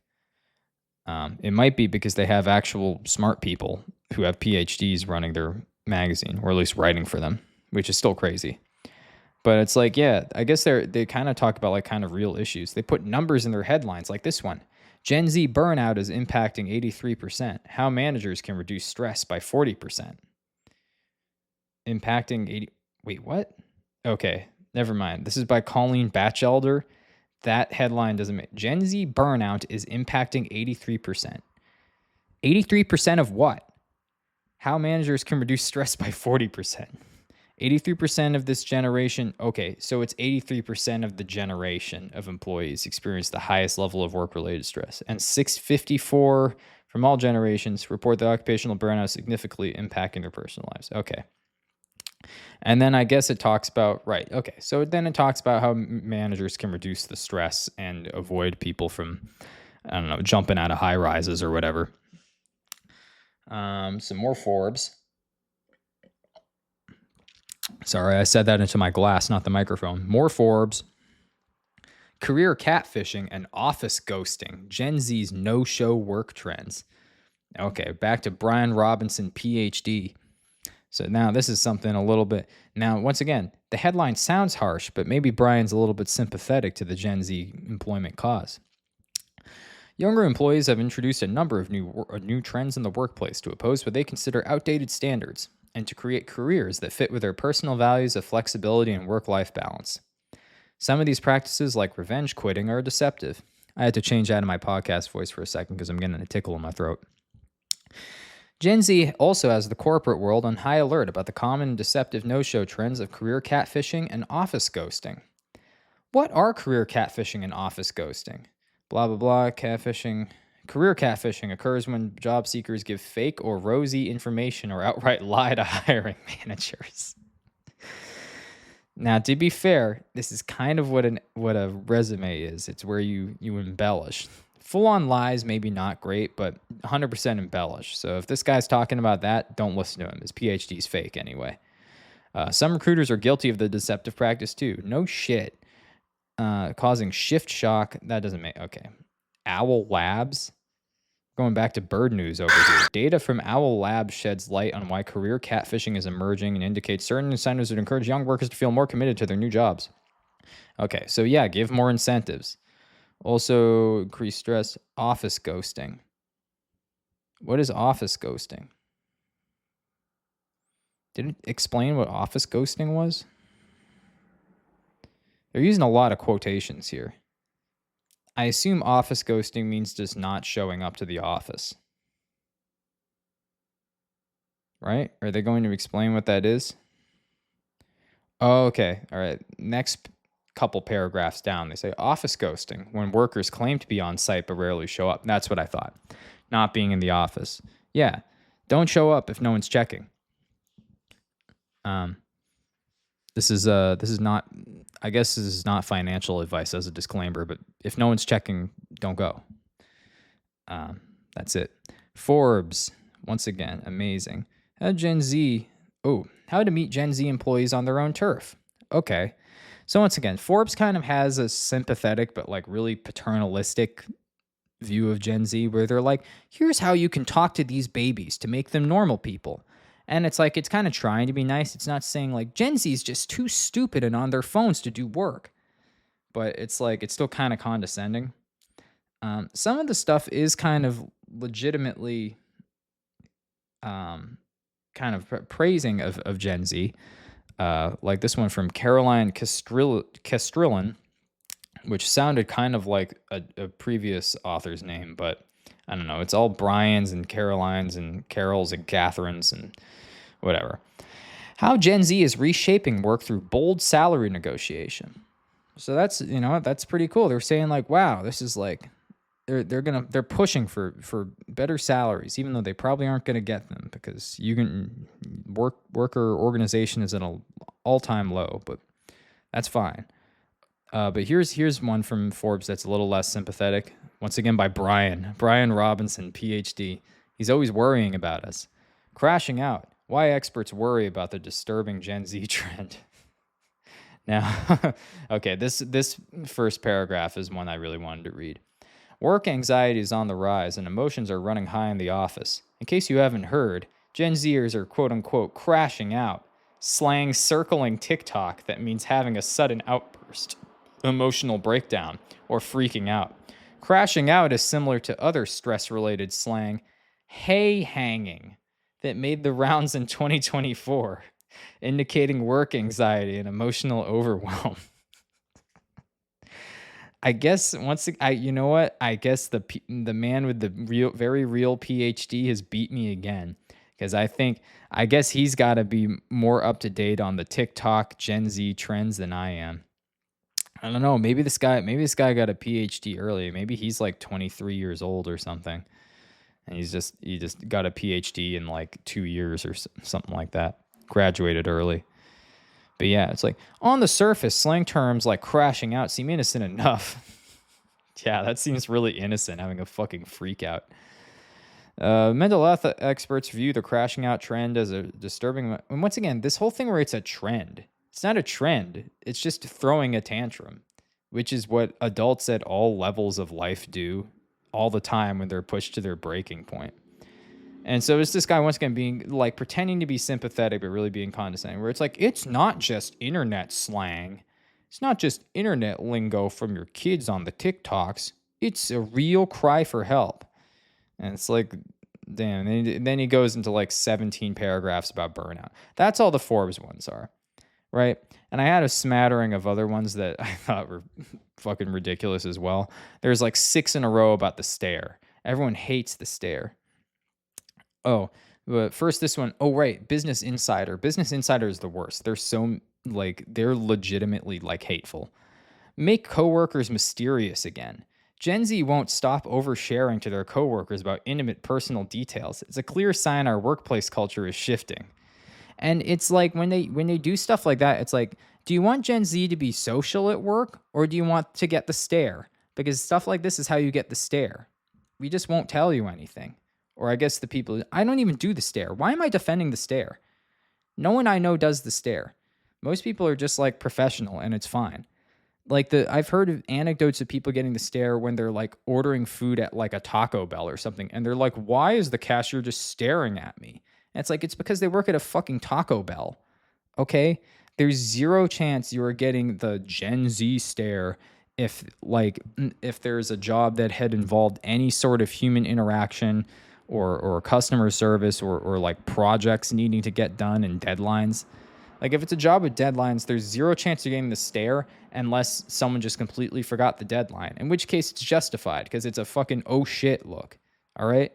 It might be because they have actual smart people who have PhDs running their magazine, or at least writing for them, which is still crazy. But it's like, yeah, I guess they kind of talk about like kind of real issues. They put numbers in their headlines like this one. Gen Z burnout is impacting 83%. How managers can reduce stress by 40%. Impacting 80... Wait, what? Okay, never mind. This is by Colleen Batchelder. That headline doesn't make... Gen Z burnout is impacting 83%. 83% of what? How managers can reduce stress by 40%. 83% of this generation... Okay, so it's 83% of the generation of employees experience the highest level of work-related stress. And 654 from all generations report that occupational burnout is significantly impacting their personal lives. Okay. And then I guess it talks about, right, okay. So then it talks about how managers can reduce the stress and avoid people from, I don't know, jumping out of high rises or whatever. Some more Forbes. Sorry, I said that into my glass, not the microphone. More Forbes. Career catfishing and office ghosting. Gen Z's no-show work trends. Okay, back to Brian Robinson, PhD. So now this is something a little bit... Now, once again, the headline sounds harsh, but maybe Brian's a little bit sympathetic to the Gen Z employment cause. Younger employees have introduced a number of new trends in the workplace to oppose what they consider outdated standards and to create careers that fit with their personal values of flexibility and work-life balance. Some of these practices, like revenge quitting, are deceptive. I had to change out of my podcast voice for a second because I'm getting a tickle in my throat. Gen Z also has the corporate world on high alert about the common and deceptive no-show trends of career catfishing and office ghosting. What are career catfishing and office ghosting? Blah, blah, blah, catfishing. Career catfishing occurs when job seekers give fake or rosy information or outright lie to hiring managers. Now, to be fair, this is kind of what a resume is. It's where you embellish. Full-on lies, maybe not great, but 100% embellish. So if this guy's talking about that, don't listen to him. His PhD's fake anyway. Some recruiters are guilty of the deceptive practice too. No shit. Causing shift shock. That doesn't make... Okay. Owl Labs. Going back to bird news over here. Data from Owl Lab sheds light on why career catfishing is emerging and indicates certain incentives would encourage young workers to feel more committed to their new jobs. Okay, so yeah, give more incentives. Also, increase stress. Office ghosting. What is office ghosting? Did it explain what office ghosting was? They're using a lot of quotations here. I assume office ghosting means just not showing up to the office. Right? Are they going to explain what that is? Oh, okay. All right. Next couple paragraphs down, they say office ghosting, when workers claim to be on site but rarely show up. That's what I thought. Not being in the office. Yeah. Don't show up if no one's checking. This is not, I guess this is not financial advice as a disclaimer, but if no one's checking, don't go. That's it. Forbes, once again, amazing. How to meet Gen Z employees on their own turf. Okay. So once again, Forbes kind of has a sympathetic but like really paternalistic view of Gen Z where they're like, here's how you can talk to these babies to make them normal people. And it's like, it's kind of trying to be nice. It's not saying like Gen Z is just too stupid and on their phones to do work. But it's like, it's still kind of condescending. Some of the stuff is kind of legitimately kind of praising of Gen Z. Like this one from Caroline Castrillon, which sounded kind of like a previous author's name, but I don't know. It's all Brian's and Caroline's and Carol's and Catherine's and whatever. How Gen Z is reshaping work through bold salary negotiation. So that's, that's pretty cool. They're saying like, wow, this is like, they're pushing for better salaries, even though they probably aren't going to get them because worker organization is at an all-time low, but that's fine. But here's one from Forbes that's a little less sympathetic. Once again by Brian Robinson, PhD. He's always worrying about us. Crashing out. Why experts worry about the disturbing Gen Z trend. Now, okay, this first paragraph is one I really wanted to read. Work anxiety is on the rise and emotions are running high in the office. In case you haven't heard, Gen Zers are quote-unquote crashing out. Slang circling TikTok that means having a sudden outburst, emotional breakdown, or freaking out. Crashing out is similar to other stress-related slang, hay hanging, that made the rounds in 2024, indicating work anxiety and emotional overwhelm. I guess you know what? I guess the man with the very real PhD has beat me again, because I guess he's got to be more up to date on the TikTok Gen Z trends than I am. I don't know. Maybe this guy got a PhD early. Maybe he's like 23 years old or something, and he just got a PhD in like 2 years or something like that. Graduated early. But yeah, it's like, on the surface, slang terms like crashing out seem innocent enough. Yeah, that seems really innocent, having a fucking freak out. Mental health experts view the crashing out trend as a disturbing... And once again, this whole thing where it's a trend. It's not a trend. It's just throwing a tantrum, which is what adults at all levels of life do all the time when they're pushed to their breaking point. And so it's this guy once again being like pretending to be sympathetic, but really being condescending, where it's like, it's not just internet slang. It's not just internet lingo from your kids on the TikToks. It's a real cry for help. And it's like, damn. And then he goes into like 17 paragraphs about burnout. That's all the Forbes ones are, right? And I had a smattering of other ones that I thought were fucking ridiculous as well. There's like 6 in a row about the stare. Everyone hates the stare. Oh, but first this one. Oh, right. Business Insider. Business Insider is the worst. They're legitimately like hateful. Make coworkers mysterious again. Gen Z won't stop oversharing to their coworkers about intimate personal details. It's a clear sign our workplace culture is shifting. And it's like when they do stuff like that, it's like, do you want Gen Z to be social at work or do you want to get the stare? Because stuff like this is how you get the stare. We just won't tell you anything. Or I guess the people, I don't even do the stare. Why am I defending the stare? No one I know does the stare. Most people are just like professional and it's fine. Like I've heard of anecdotes of people getting the stare when they're like ordering food at like a Taco Bell or something, and they're like, "Why is the cashier just staring at me?" And it's like it's because they work at a fucking Taco Bell. Okay, there's zero chance you are getting the Gen Z stare if there's a job that had involved any sort of human interaction or customer service or like projects needing to get done and deadlines. Like if it's a job with deadlines, there's zero chance you're getting the stare unless someone just completely forgot the deadline, in which case it's justified because it's a fucking oh shit look. All right.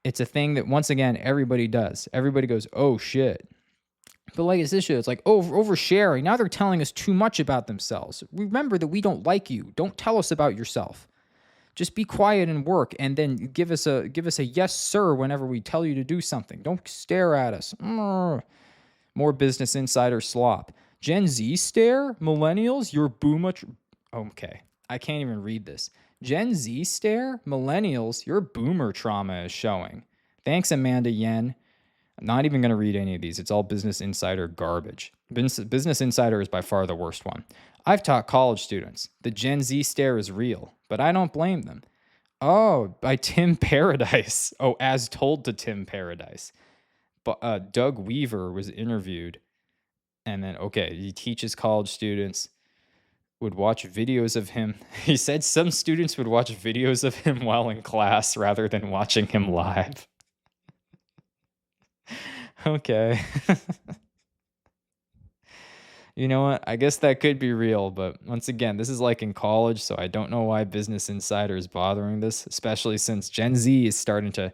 It's a thing that once again, everybody does. Everybody goes, oh shit. But like it's this shit, it's like oversharing. Now they're telling us too much about themselves. Remember that we don't like you. Don't tell us about yourself. Just be quiet and work, and then give us a yes sir whenever we tell you to do something. Don't stare at us. More Business Insider slop. Gen Z stare? Millennials? Your boomer... Okay, I can't even read this. Gen Z stare? Millennials? Your boomer trauma is showing. Thanks, Amanda Yen. I'm not even going to read any of these. It's all Business Insider garbage. Business Insider is by far the worst one. I've taught college students. The Gen Z stare is real, but I don't blame them. Oh, by Tim Paradise. Oh, as told to Tim Paradise. But Doug Weaver was interviewed, and then, okay, he teaches college students, would watch videos of him. He said some students would watch videos of him while in class rather than watching him live. Okay. You know what? I guess that could be real, but once again, this is like in college, so I don't know why Business Insider is bothering this, especially since Gen Z is starting to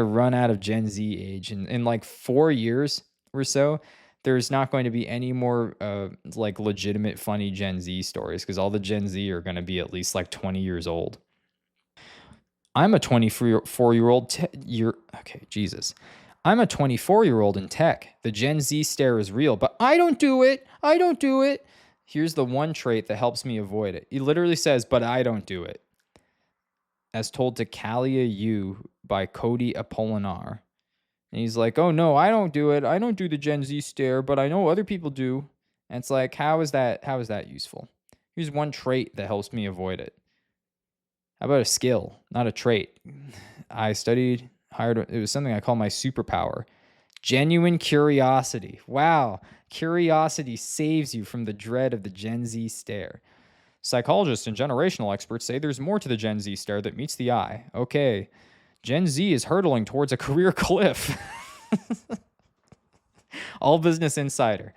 run out of Gen Z age. And in like 4 years or so, there's not going to be any more like legitimate funny Gen Z stories because all the Gen Z are going to be at least like 20 years old. I'm a 24-year-old okay, Jesus. I'm a 24-year-old in tech. The Gen Z stare is real, but I don't do it. I don't do it. Here's the one trait that helps me avoid it. He literally says, but I don't do it. As told to Kalia U by Cody Apolinar. And he's like, oh no, I don't do it. I don't do the Gen Z stare, but I know other people do. And it's like, how is that useful? Here's one trait that helps me avoid it. How about a skill, not a trait? I studied... it was something I call my superpower. Genuine curiosity. Wow. Curiosity saves you from the dread of the Gen Z stare. Psychologists and generational experts say there's more to the Gen Z stare that meets the eye. Okay. Gen Z is hurtling towards a career cliff. All Business Insider.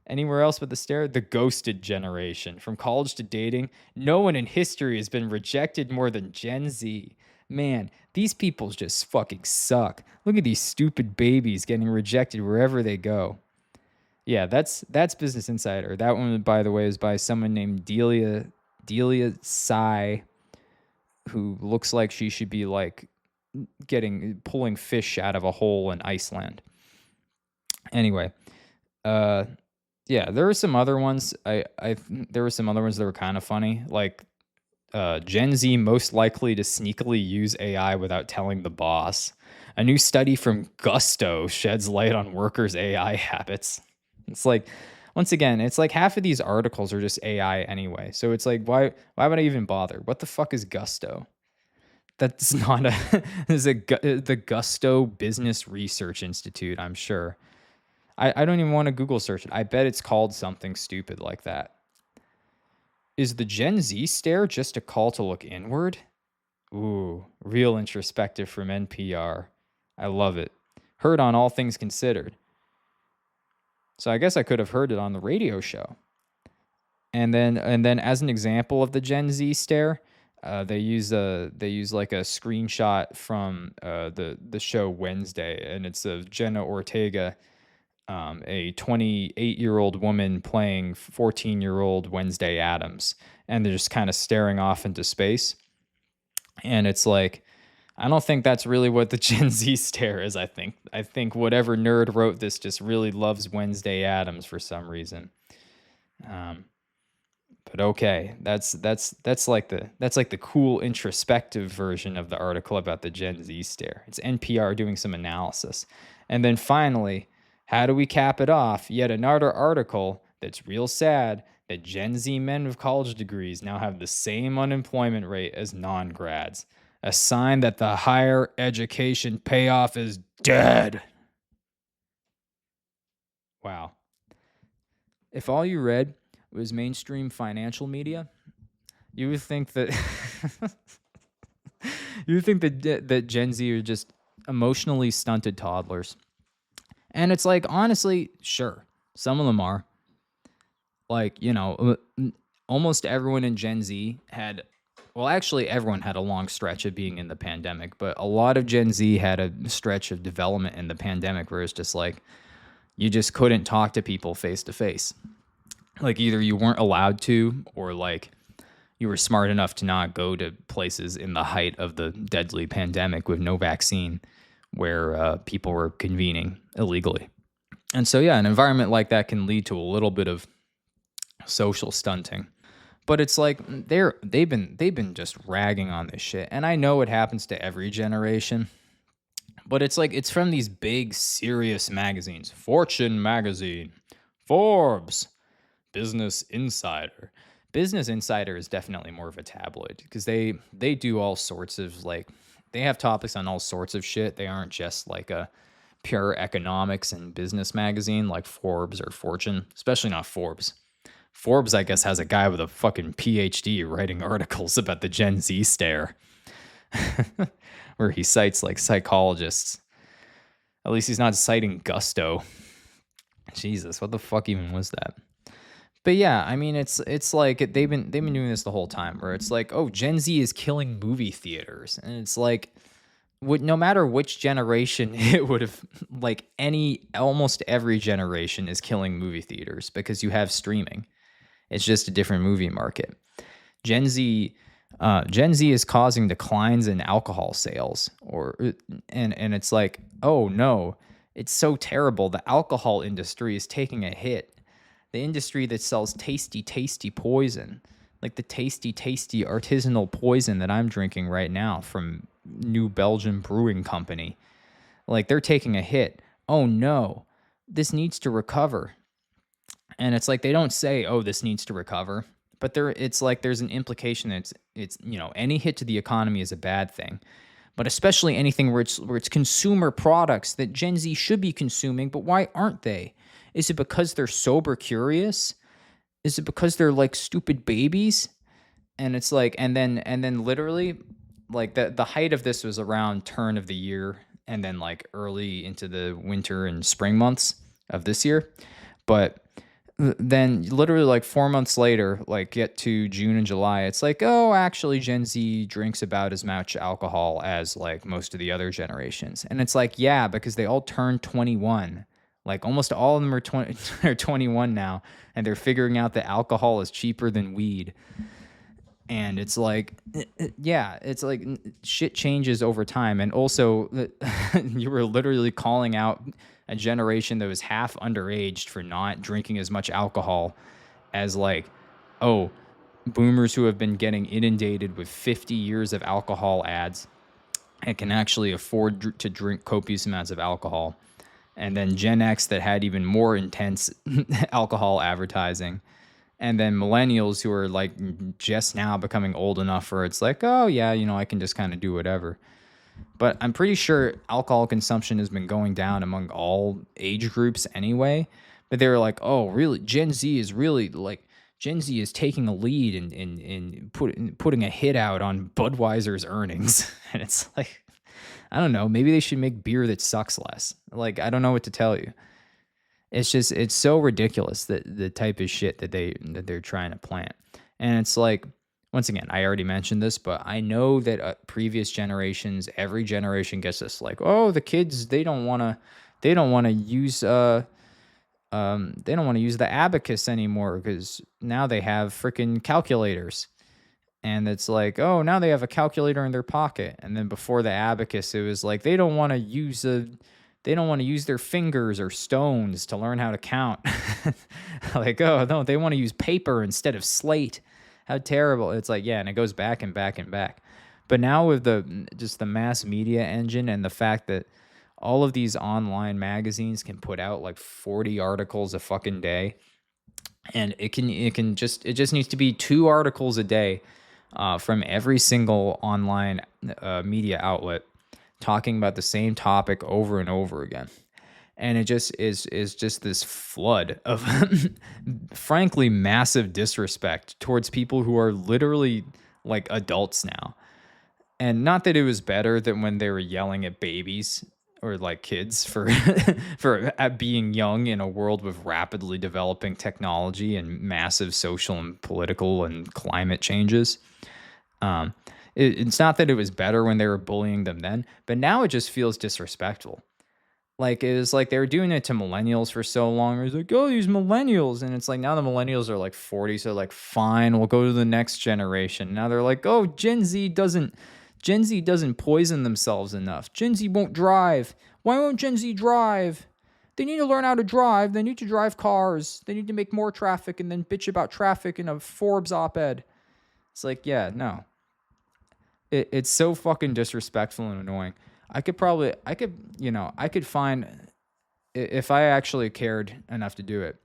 Anywhere else but the stare? The ghosted generation. From college to dating, no one in history has been rejected more than Gen Z. Man, these people just fucking suck. Look at these stupid babies getting rejected wherever they go. Yeah, that's Business Insider. That one, by the way, is by someone named Delia Sai, who looks like she should be like pulling fish out of a hole in Iceland. Anyway, yeah, there were some other ones. There were some other ones that were kind of funny, like Gen Z most likely to sneakily use AI without telling the boss. A new study from Gusto sheds light on workers' AI habits. It's like, once again, it's like half of these articles are just AI anyway. So it's like, why would I even bother? What the fuck is Gusto? That's not the Gusto Business Research Institute, I'm sure. I don't even want to Google search it. I bet it's called something stupid like that. Is the Gen Z stare just a call to look inward? Ooh, real introspective from NPR. I love it. Heard on All Things Considered. So I guess I could have heard it on the radio show. And then as an example of the Gen Z stare, they use like a screenshot from the show Wednesday, and it's of Jenna Ortega, a 28-year-old woman playing 14-year-old Wednesday Addams, and they're just kind of staring off into space. And it's like, I don't think that's really what the Gen Z stare is. I think whatever nerd wrote this just really loves Wednesday Addams for some reason. But okay, that's like the cool introspective version of the article about the Gen Z stare. It's NPR doing some analysis. And then finally, how do we cap it off? Yet another article that's real sad that Gen Z men with college degrees now have the same unemployment rate as non-grads. A sign that the higher education payoff is dead. Wow. If all you read was mainstream financial media, you would think that that Gen Z are just emotionally stunted toddlers. And it's like, honestly, sure, some of them are. Like, almost everyone in Gen Z had, well, actually, everyone had a long stretch of being in the pandemic, but a lot of Gen Z had a stretch of development in the pandemic where it's just like, you just couldn't talk to people face to face. Like, either you weren't allowed to, or like you were smart enough to not go to places in the height of the deadly pandemic with no vaccine where people were convening illegally. And so, yeah, an environment like that can lead to a little bit of social stunting. But it's like they've been just ragging on this shit. And I know it happens to every generation. But it's like, it's from these big, serious magazines. Fortune magazine, Forbes, Business Insider. Business Insider is definitely more of a tabloid because they do all sorts of, like, they have topics on all sorts of shit. They aren't just like a pure economics and business magazine like Forbes or Fortune, especially not Forbes. Forbes, I guess, has a guy with a fucking PhD writing articles about the Gen Z stare. Where he cites like psychologists. At least he's not citing Gusto. Jesus, what the fuck even was that? But yeah, I mean, it's like they've been doing this the whole time, where it's like, oh, Gen Z is killing movie theaters, and it's like, no matter which generation it would have, like almost every generation is killing movie theaters because you have streaming. It's just a different movie market. Gen Z is causing declines in alcohol sales, and it's like, oh no, it's so terrible. The alcohol industry is taking a hit. The industry that sells tasty poison, like the tasty artisanal poison that I'm drinking right now from New Belgium Brewing Company, like they're taking a hit. Oh no, this needs to recover. And it's like, they don't say, oh, this needs to recover. But it's like there's an implication that it's any hit to the economy is a bad thing, but especially anything where it's consumer products that Gen Z should be consuming. But why aren't they? Is it because they're sober curious? Is it because they're like stupid babies? And it's like, and then literally, like the height of this was around turn of the year, and then like early into the winter and spring months of this year, but. Then literally like 4 months later, like get to June and July, it's like, oh, actually Gen Z drinks about as much alcohol as like most of the other generations. And it's like, yeah, because they all turned 21. Like almost all of them are 20 are 21 now, and they're figuring out that alcohol is cheaper than weed. And it's like, yeah, it's like shit changes over time. And also, you were literally calling out a generation that was half underaged for not drinking as much alcohol as like, oh, boomers who have been getting inundated with 50 years of alcohol ads and can actually afford to drink copious amounts of alcohol. And then Gen X that had even more intense alcohol advertising. And then millennials who are like just now becoming old enough where it's like, oh yeah, I can just kind of do whatever. But I'm pretty sure alcohol consumption has been going down among all age groups anyway. But they were like, oh, really? Gen Z is taking a lead in putting a hit out on Budweiser's earnings. And it's like, I don't know, maybe they should make beer that sucks less. Like, I don't know what to tell you. It's so ridiculous that the type of shit that they're trying to plant. And it's like, once again, I already mentioned this, but I know that previous generations, every generation gets this like, oh, the kids, they don't want to use the abacus anymore because now they have freaking calculators. And it's like, oh, now they have a calculator in their pocket. And then before the abacus, it was like they don't want to use their fingers or stones to learn how to count. Like, oh no, they want to use paper instead of slate. How terrible. It's like, yeah, and it goes back and back and back. But now with the mass media engine and the fact that all of these online magazines can put out like 40 articles a fucking day, And it just needs to be 2 articles a day from every single online media outlet talking about the same topic over and over again. And it just is just this flood of frankly massive disrespect towards people who are literally like adults now. And not that it was better than when they were yelling at babies or like kids for for being young in a world with rapidly developing technology and massive social and political and climate changes. It's not that it was better when they were bullying them then, but now it just feels disrespectful. Like, it was like they were doing it to millennials for so long. It was like, oh, these millennials. And it's like now the millennials are like 40. So like, fine, we'll go to the next generation. Now they're like, oh, Gen Z doesn't poison themselves enough. Gen Z won't drive. Why won't Gen Z drive? They need to learn how to drive. They need to drive cars. They need to make more traffic and then bitch about traffic in a Forbes op-ed. It's like, yeah, no. It's so fucking disrespectful and annoying. I could find, if I actually cared enough to do it,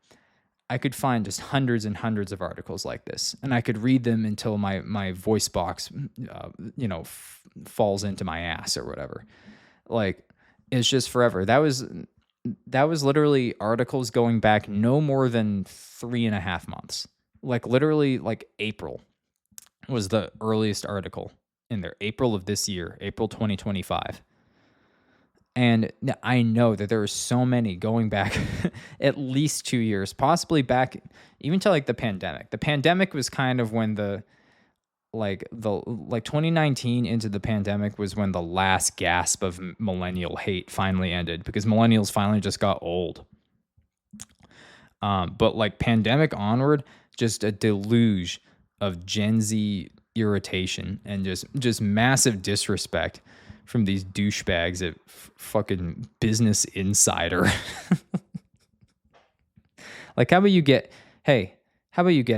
I could find just hundreds and hundreds of articles like this, and I could read them until my voice box, falls into my ass or whatever. Like, it's just forever. That was literally articles going back no more than 3.5 months. Like, literally, like April was the earliest article in there. April of this year, April 2025. And I know that there are so many going back at least 2 years, possibly back even to like the pandemic. The pandemic was kind of when the 2019 into the pandemic was when the last gasp of millennial hate finally ended, because millennials finally just got old. But like pandemic onward, just a deluge of Gen Z irritation and just massive disrespect from these douchebags at fucking Business Insider. Like, how about you get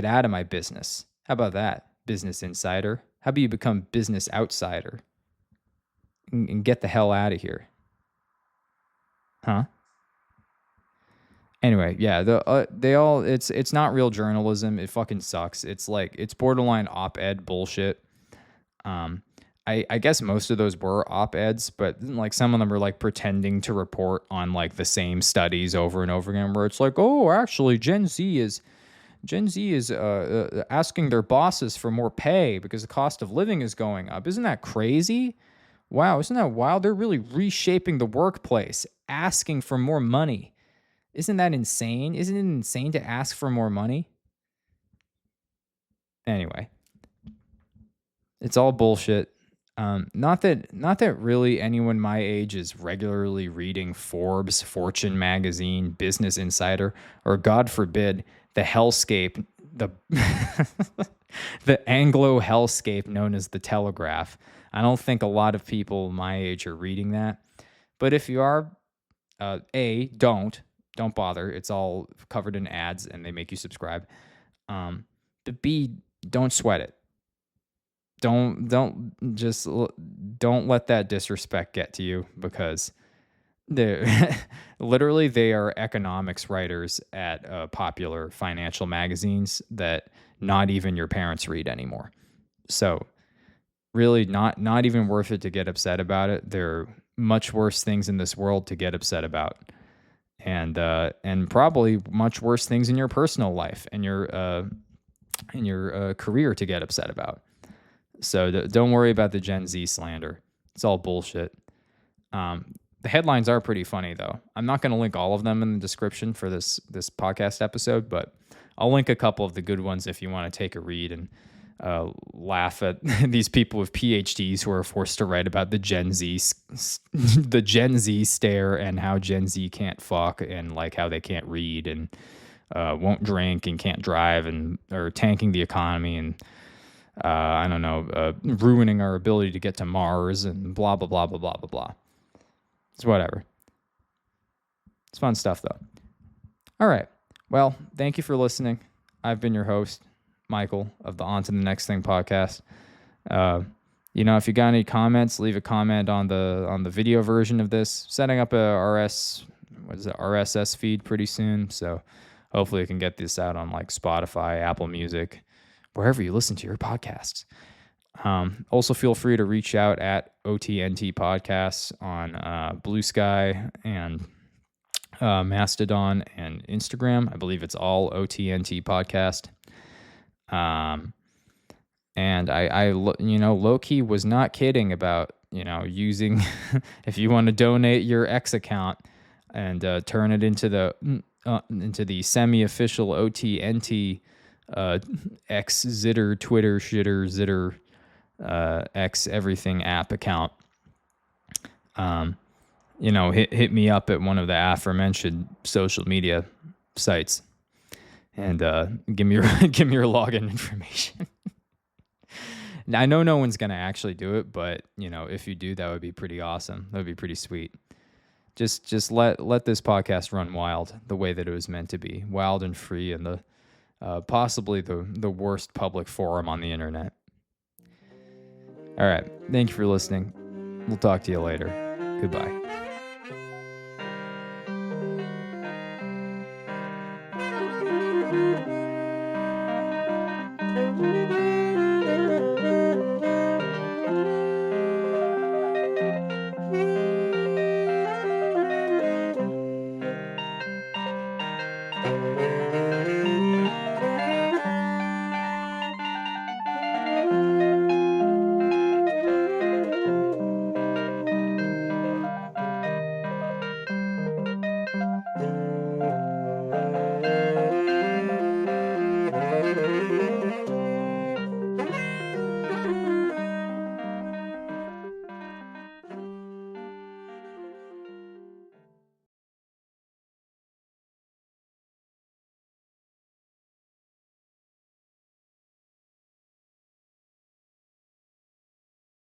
out of my business? How about that, Business Insider? How about you become Business Outsider and get the hell out of here? Huh? Anyway, yeah, it's not real journalism. It fucking sucks. It's like, it's borderline op-ed bullshit. I guess most of those were op-eds, but like some of them are like pretending to report on like the same studies over and over again, where it's like, oh, actually Gen Z is asking their bosses for more pay because the cost of living is going up. Isn't that crazy? Wow, isn't that wild? They're really reshaping the workplace, asking for more money. Isn't that insane? Isn't it insane to ask for more money? Anyway, it's all bullshit. Not that really anyone my age is regularly reading Forbes, Fortune magazine, Business Insider, or God forbid, the hellscape, the the Anglo hellscape known as the Telegraph. I don't think a lot of people my age are reading that. But if you are, A, don't bother. It's all covered in ads and they make you subscribe. But B, don't sweat it. Don't let that disrespect get to you, because they're literally, they are economics writers at popular financial magazines that not even your parents read anymore. So really not even worth it to get upset about it. There are much worse things in this world to get upset about. And probably much worse things in your personal life and your career to get upset about. So don't worry about the Gen Z slander. It's all bullshit. The headlines are pretty funny, though. I'm not going to link all of them in the description for this podcast episode, but I'll link a couple of the good ones if you want to take a read and laugh at these people with PhDs who are forced to write about the Gen Z stare and how Gen Z can't fuck and like how they can't read and won't drink and can't drive and are tanking the economy and I don't know, ruining our ability to get to Mars and blah, blah, blah, blah, blah, blah, blah. It's whatever. It's fun stuff, though. All right. Well, thank you for listening. I've been your host, Michael, of the On to the Next Thing podcast. If you got any comments, leave a comment on the video version of this. Setting up a RSS feed pretty soon, so hopefully I can get this out on like Spotify, Apple Music, wherever you listen to your podcasts. Also, feel free to reach out at OTNT Podcasts on Blue Sky and Mastodon and Instagram. I believe it's all OTNT Podcast. And I low key was not kidding about, using, if you want to donate your X account and turn it into the semi-official OTNT X Zitter, Twitter, Shitter, Zitter, X everything app account. Hit me up at one of the aforementioned social media sites and give me your login information. I know no one's gonna actually do it, but if you do, that would be pretty awesome. That would be pretty sweet. Just let this podcast run wild the way that it was meant to be, wild and free, and the possibly the worst public forum on the internet. All right, thank you for listening. We'll talk to you later. Goodbye.